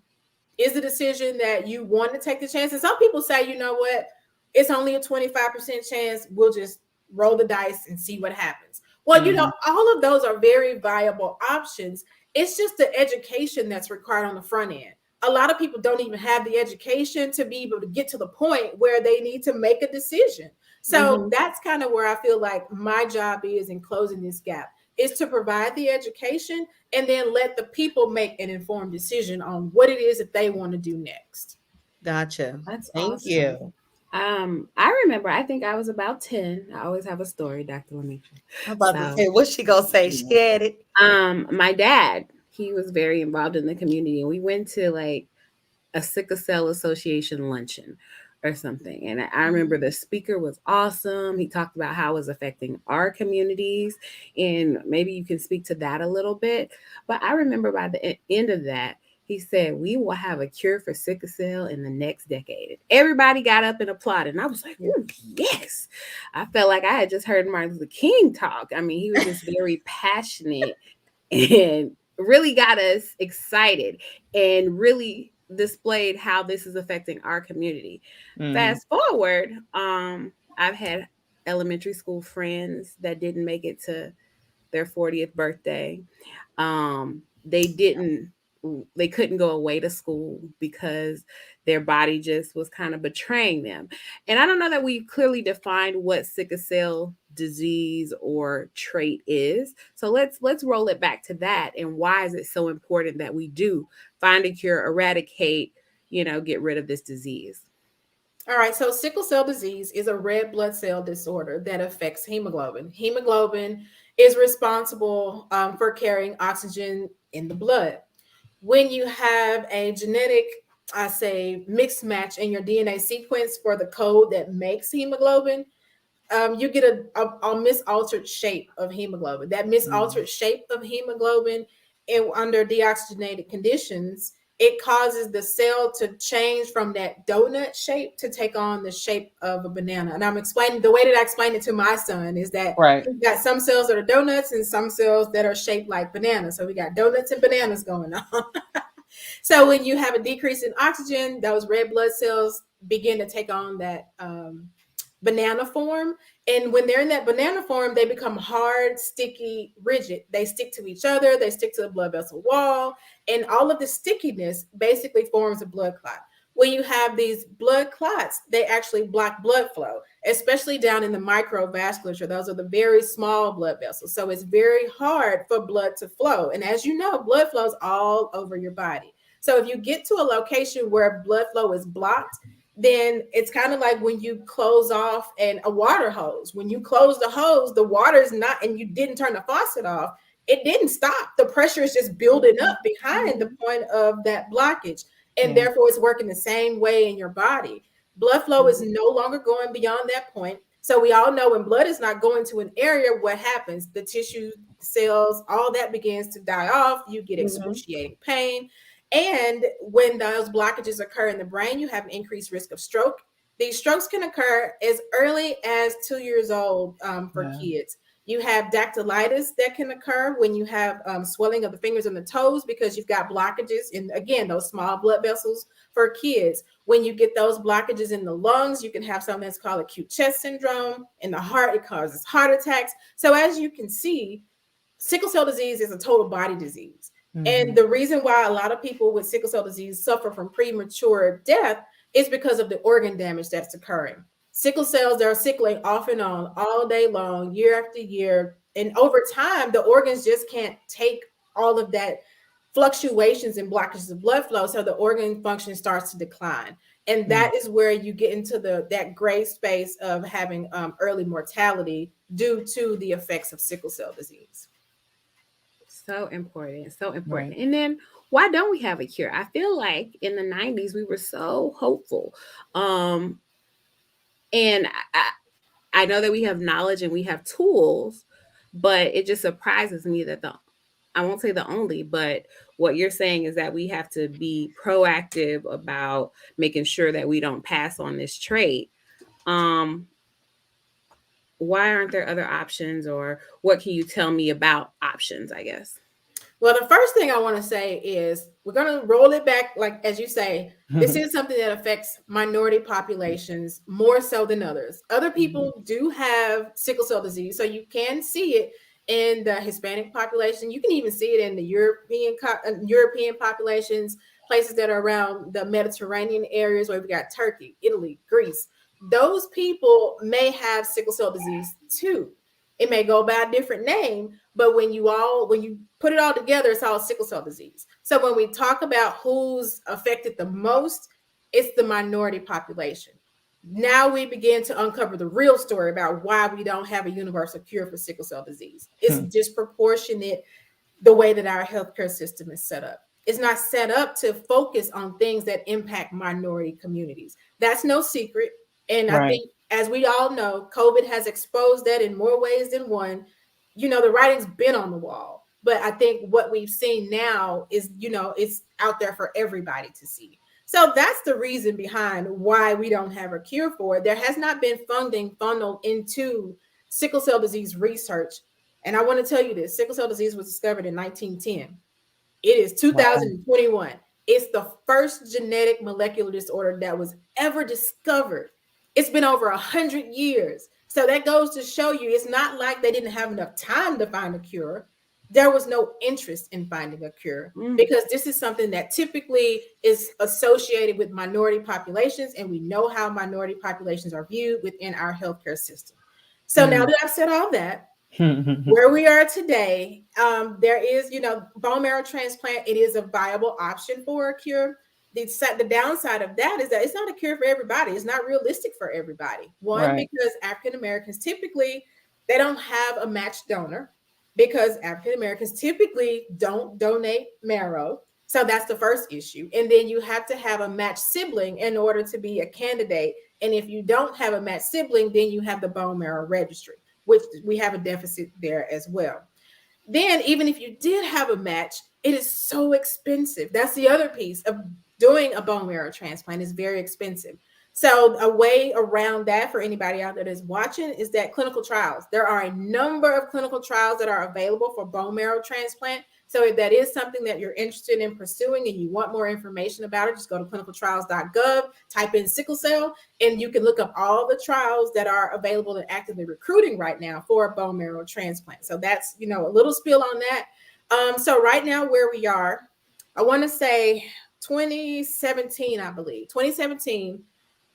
Is the decision that you want to take the chance? And some people say, you know what, it's only a 25% chance. We'll just roll the dice and see what happens. Well, all of those are very viable options. It's just the education that's required on the front end. A lot of people don't even have the education to be able to get to the point where they need to make a decision. So that's kind of where I feel like my job is in closing this gap, is to provide the education and then let the people make an informed decision on what it is that they want to do next. Gotcha. That's Thank awesome. you. I remember, I think I was about 10. I always have a story, Dr. Lametra. I'm about to say, what's she gonna say? She had it. My dad, he was very involved in the community, and we went to like a Sickle Cell Association luncheon. or something. And I remember the speaker was awesome. He talked about how it was affecting our communities, and maybe you can speak to that a little bit. But I remember by the end of that, he said, "We will have a cure for sickle cell in the next decade." And everybody got up and applauded. And I was like, "Ooh, yes." I felt like I had just heard Martin Luther King talk. I mean, he was just very passionate and really got us excited and really displayed how this is affecting our community. Fast forward, I've had elementary school friends that didn't make it to their 40th birthday. They didn't they couldn't go away to school because their body just was kind of betraying them. And I don't know that we clearly defined what sickle cell disease or trait is. So let's roll it back to that, and why is it so important that we do find a cure, eradicate, get rid of this disease? All right, so sickle cell disease is a red blood cell disorder that affects hemoglobin. Hemoglobin is responsible for carrying oxygen in the blood. When you have a genetic, I say, mismatch in your DNA sequence for the code that makes hemoglobin, you get a misaltered shape of hemoglobin. That misaltered shape of hemoglobin under deoxygenated conditions, it causes the cell to change from that donut shape to take on the shape of a banana. And I'm explaining, the way that I explained it to my son is that we've got some cells that are donuts and some cells that are shaped like bananas. So we got donuts and bananas going on. So when you have a decrease in oxygen, those red blood cells begin to take on that banana form. And when they're in that banana form, they become hard, sticky, rigid. They stick to each other. They stick to the blood vessel wall. And all of the stickiness basically forms a blood clot. When you have these blood clots, they actually block blood flow, especially down in the microvasculature. Those are the very small blood vessels. So it's very hard for blood to flow. And as you know, blood flows all over your body. So if you get to a location where blood flow is blocked, then it's kind of like when you close off a water hose. When you close the hose, the water is not, and you didn't turn the faucet off, it didn't stop. The pressure is just building up behind the point of that blockage. And therefore, it's working the same way in your body. Blood flow is no longer going beyond that point. So we all know when blood is not going to an area, what happens? The tissue, cells, all that begins to die off. You get excruciating pain. And when those blockages occur in the brain, you have an increased risk of stroke. These strokes can occur as early as 2 years old for kids. You have dactylitis that can occur when you have swelling of the fingers and the toes because you've got blockages in, again, those small blood vessels for kids. When you get those blockages in the lungs, you can have something that's called acute chest syndrome. In the heart, it causes heart attacks. So as you can see, sickle cell disease is a total body disease. And the reason why a lot of people with sickle cell disease suffer from premature death is because of the organ damage that's occurring. Sickle cells, they're sickling off and on all day long, year after year. And over time, the organs just can't take all of that fluctuations and blockages of blood flow. So the organ function starts to decline. And that is where you get into that gray space of having early mortality due to the effects of sickle cell disease. So important, so important. Right. And then why don't we have a cure? I feel like in the 90s we were so hopeful. And I know that we have knowledge and we have tools, but it just surprises me that I won't say the only, but what you're saying is that we have to be proactive about making sure that we don't pass on this trait. Why aren't there other options, or what can you tell me about options, I guess? Well, the first thing I want to say is we're going to roll it back. Like, as you say, this is something that affects minority populations more so than others. Other people do have sickle cell disease. So you can see it in the Hispanic population. You can even see it in the European populations, places that are around the Mediterranean areas where we've got Turkey, Italy, Greece. Those people may have sickle cell disease too. It may go by a different name, but when you put it all together, it's all sickle cell disease. So when we talk about who's affected the most, it's the minority population. Now we begin to uncover the real story about why we don't have a universal cure for sickle cell disease. It's disproportionate the way that our healthcare system is set up. is not set up to focus on things that impact minority communities. That's no secret. And I think, as we all know, COVID has exposed that in more ways than one. The writing's been on the wall. But I think what we've seen now is, it's out there for everybody to see. So that's the reason behind why we don't have a cure for it. There has not been funding funneled into sickle cell disease research. And I want to tell you this, sickle cell disease was discovered in 1910. It is 2021. Wow. It's the first genetic molecular disorder that was ever discovered. It's been over 100 years. So that goes to show you, it's not like they didn't have enough time to find a cure. There was no interest in finding a cure because this is something that typically is associated with minority populations, and we know how minority populations are viewed within our healthcare system. So now that I've said all that, where we are today, there is, bone marrow transplant. It is a viable option for a cure. The downside of that is that it's not a cure for everybody. It's not realistic for everybody. One, because African Americans typically, they don't have a matched donor, because African Americans typically don't donate marrow. So that's the first issue. And then you have to have a matched sibling in order to be a candidate. And if you don't have a matched sibling, then you have the bone marrow registry, which we have a deficit there as well. Then even if you did have a match, it is so expensive. That's the other piece of doing a bone marrow transplant, is very expensive. So a way around that for anybody out there that's watching is that clinical trials. There are a number of clinical trials that are available for bone marrow transplant. So if that is something that you're interested in pursuing and you want more information about it, just go to clinicaltrials.gov, type in sickle cell, and you can look up all the trials that are available and actively recruiting right now for a bone marrow transplant. So that's, a little spiel on that. So right now where we are, I want to say 2017, I believe. 2017,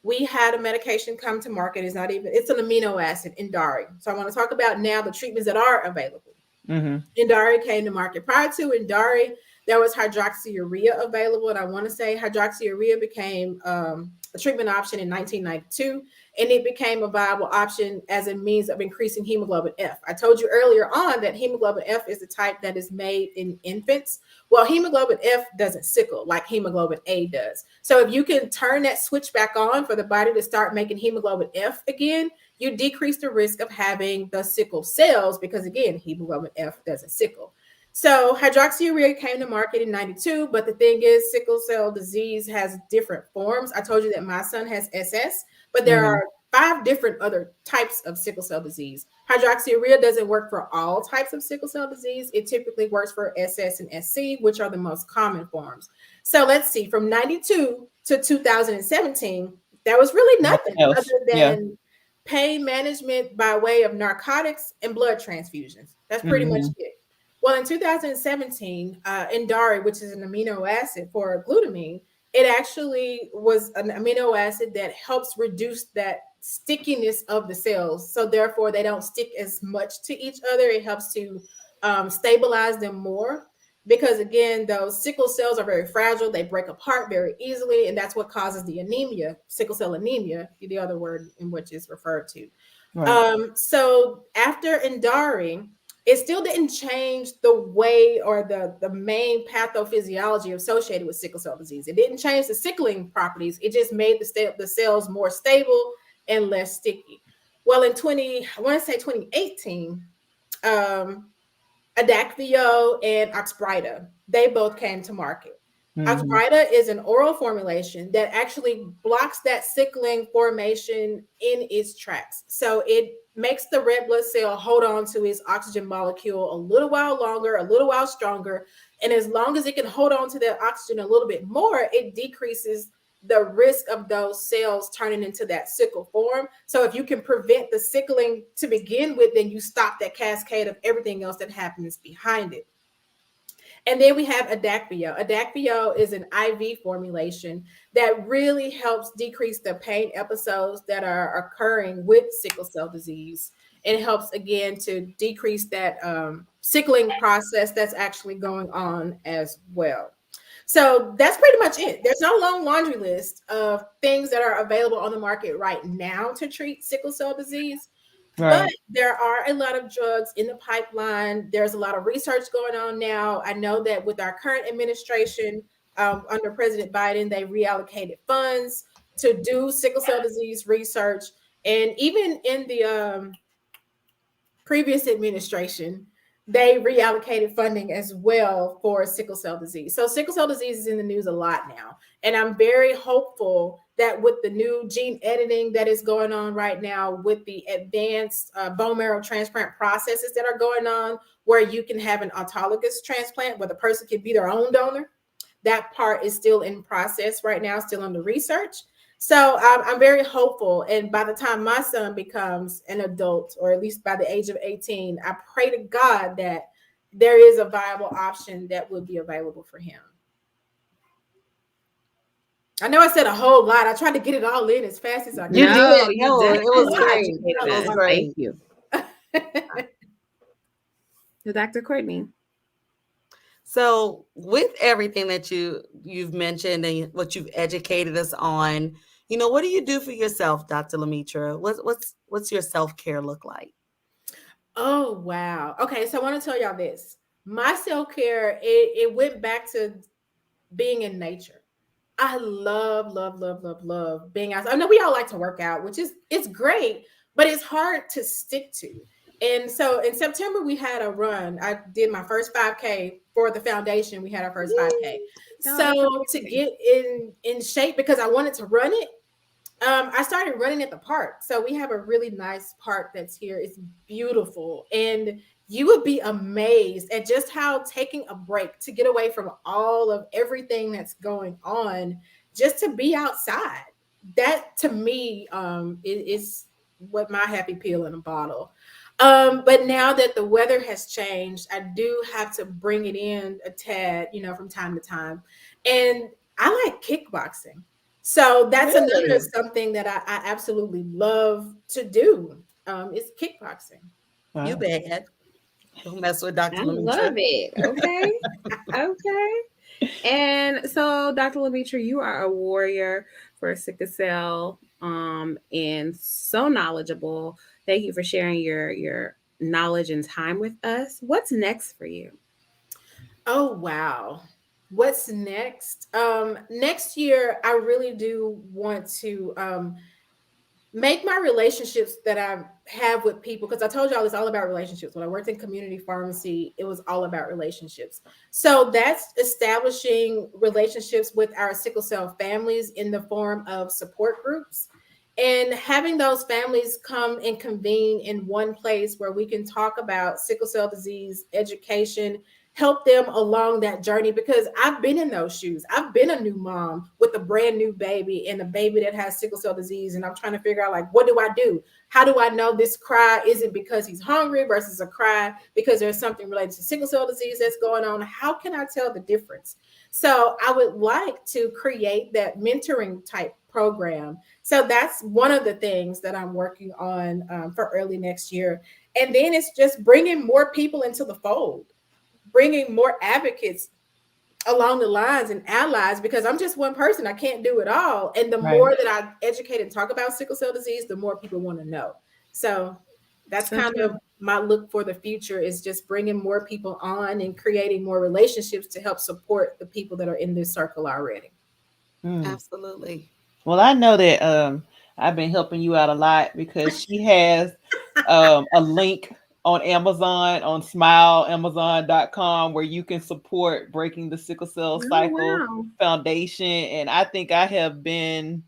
we had a medication come to market. It's an amino acid, Indari. So I want to talk about now the treatments that are available. Indari came to market. Prior to Indari, there was hydroxyurea available. And I want to say hydroxyurea became a treatment option in 1992. And it became a viable option as a means of increasing hemoglobin F. I told you earlier on that hemoglobin F is the type that is made in infants. Well, hemoglobin F doesn't sickle like hemoglobin A does. So if you can turn that switch back on for the body to start making hemoglobin F again, you decrease the risk of having the sickle cells because, again, hemoglobin F doesn't sickle. So hydroxyurea came to market in 92, but the thing is, sickle cell disease has different forms. I told you that my son has SS, but there are 5 different other types of sickle cell disease. Hydroxyurea doesn't work for all types of sickle cell disease. It typically works for SS and SC, which are the most common forms. So let's see, from 92 to 2017, there was really nothing other than pain management by way of narcotics and blood transfusions. That's pretty much it. Well, in 2017, Indari, which is an amino acid for glutamine, it actually was an amino acid that helps reduce that stickiness of the cells. So therefore, they don't stick as much to each other. It helps to stabilize them more because, again, those sickle cells are very fragile. They break apart very easily, and that's what causes the anemia, sickle cell anemia, the other word in which is referred to. So after Indari, it still didn't change the way or the main pathophysiology associated with sickle cell disease. It didn't change the sickling properties. It just made the cells more stable and less sticky. Well, in 2018, Adakveo and Oxbryta, they both came to market. Oxbryta is an oral formulation that actually blocks that sickling formation in its tracks. So it makes the red blood cell hold on to its oxygen molecule a little while longer, a little while stronger. And as long as it can hold on to that oxygen a little bit more, it decreases the risk of those cells turning into that sickle form. So if you can prevent the sickling to begin with, then you stop that cascade of everything else that happens behind it. And then we have Adakveo. Adakveo is an IV formulation that really helps decrease the pain episodes that are occurring with sickle cell disease. It helps, again, to decrease that sickling process that's actually going on as well. So that's pretty much it. There's no long laundry list of things that are available on the market right now to treat sickle cell disease. But there are a lot of drugs in the pipeline. There's a lot of research going on now. I know that with our current administration, under President Biden, they reallocated funds to do sickle cell disease research. And even in the previous administration, they reallocated funding as well for sickle cell disease. So sickle cell disease is in the news a lot now. And I'm very hopeful that with the new gene editing that is going on right now, with the advanced bone marrow transplant processes that are going on, where you can have an autologous transplant where the person can be their own donor, that part is still in process right now, still under research. So I'm very hopeful. And by the time my son becomes an adult, or at least by the age of 18, I pray to God that there is a viable option that will be available for him. I know I said a whole lot. I tried to get it all in as fast as I could. You did. No, it was great. It was great. Thank you. To Dr. Courtney. So with everything that you've mentioned and what you've educated us on, what do you do for yourself, Dr. Lametra? What's your self-care look like? Oh, wow. Okay, so I want to tell y'all this. My self-care, it went back to being in nature. I love being outside. I know we all like to work out, which it's great, but it's hard to stick to. And so in September, we had a run. I did my first 5K for the foundation. We had our first 5K. So to get in shape, because I wanted to run it, I started running at the park. So we have a really nice park that's here. It's beautiful. And you would be amazed at just how taking a break to get away from all of everything that's going on, just to be outside, that to me is what my happy pill in a bottle. But now that the weather has changed, I do have to bring it in a tad, from time to time. And I like kickboxing. So that's another something that I absolutely love to do. Is kickboxing. Wow. You bad. Don't mess with Dr. I Lametra. love it. Okay. Okay. And so, Dr. Lametra, you are a warrior for sickle cell, and so knowledgeable. Thank you for sharing your knowledge and time with us. What's next for you? Oh, wow. What's next? Next year, I really do want to make my relationships that I have with people, because I told y'all it's all about relationships. When I worked in community pharmacy, it was all about relationships. So that's establishing relationships with our sickle cell families in the form of support groups, and having those families come and convene in one place where we can talk about sickle cell disease education, help them along that journey, because I've been in those shoes. I've been a new mom with a brand new baby and a baby that has sickle cell disease. And I'm trying to figure out, like, what do I do? How do I know this cry isn't because he's hungry versus a cry because there's something related to sickle cell disease that's going on? How can I tell the difference? So I would like to create that mentoring type program. So that's one of the things that I'm working on for early next year. And then it's just bringing more people into the fold, bringing more advocates along the lines and allies, because I'm just one person. I can't do it all. And the more that I educate and talk about sickle cell disease, the more people want to know. So that's kind of my look for the future, is just bringing more people on and creating more relationships to help support the people that are in this circle already. Absolutely. Well, I know that I've been helping you out a lot, because she has a link on Amazon, on smileamazon.com, where you can support Breaking the Sickle Cell Cycle Foundation. And I think I have been,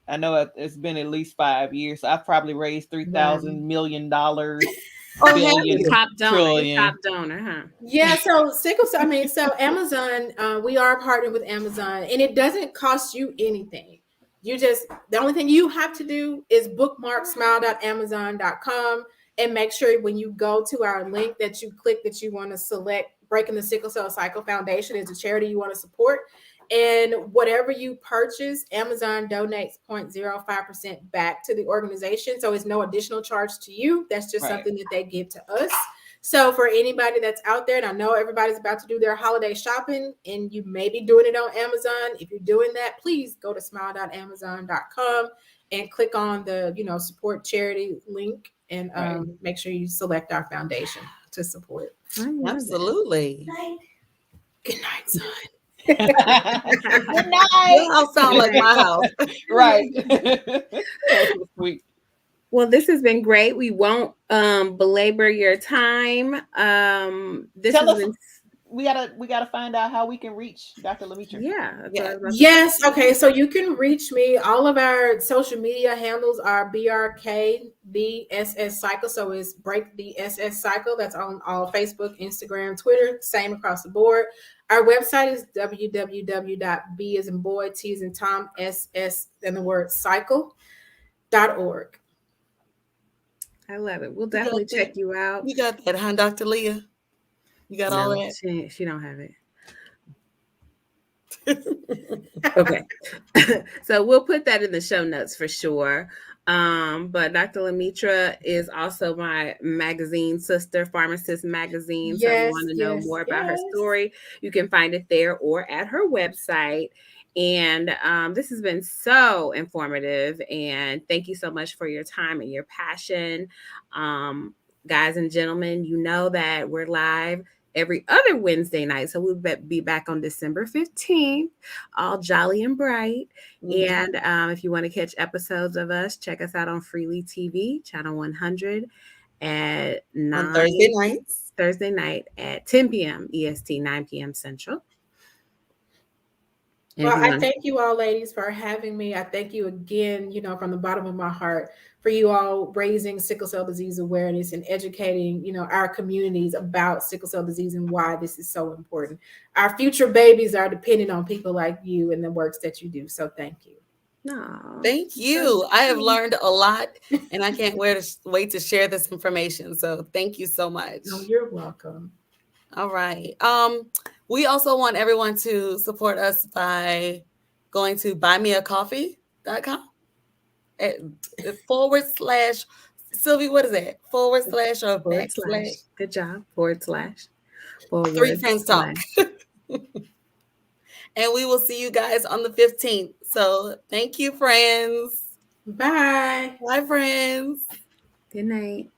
I know it's been at least 5 years. So I've probably raised $3,000 million. Billion, top donor, trillion. Top donor, huh? Yeah. So sickle cell. So Amazon, we are partnered with Amazon, and it doesn't cost you anything. The only thing you have to do is bookmark smile.amazon.com and make sure when you go to our link that you click that you want to select Breaking the Sickle Cell Cycle Foundation as a charity you want to support. And whatever you purchase, Amazon donates 0.05% back to the organization. So it's no additional charge to you. That's just something that they give to us. So for anybody that's out there, and I know everybody's about to do their holiday shopping, and you may be doing it on Amazon. If you're doing that, please go to smile.amazon.com and click on the, support charity link, and make sure you select our foundation to support. Absolutely. Good night, son. Good night. Your house sound like my house. Right. That was sweet. Well, this has been great. We won't belabor your time. We gotta find out how we can reach Dr. Lametra. Yeah. Yes. Okay. So you can reach me. All of our social media handles are BRK the SSickle. So it's Break the SSickle. That's on all Facebook, Instagram, Twitter. Same across the board. Our website is www.b as in boy, t as in Tom, ss and the word cycle.org. I love it. We'll definitely check you out. You got that, huh, Dr. Leah? You got all that? She don't have it. Okay. So we'll put that in the show notes for sure. But Dr. Lametra is also my magazine sister, Pharmacist Magazine. So if you want to know more about her story, you can find it there or at her website. And this has been so informative. And thank you so much for your time and your passion. Guys and gentlemen, you know that we're live every other Wednesday night. So we'll be back on December 15th, all jolly and bright. Mm-hmm. And if you want to catch episodes of us, check us out on Freely TV, channel 100 at 9 on Thursday nights. Thursday night at 10 p.m. EST, 9 p.m. Central. Well, I thank you all, ladies, for having me. I thank you again, from the bottom of my heart, for you all raising sickle cell disease awareness and educating, our communities about sickle cell disease and why this is so important. Our future babies are dependent on people like you and the works that you do. So thank you. No, thank you. I have learned a lot, and I can't wait to share this information. So thank you so much. No, you're welcome. All right. We also want everyone to support us by going to buymeacoffee.com / Sylvie, what is that? / or backslash? Good job. / 3 Friends Talk. And we will see you guys on the 15th. So thank you, friends. Bye. Bye, friends. Good night.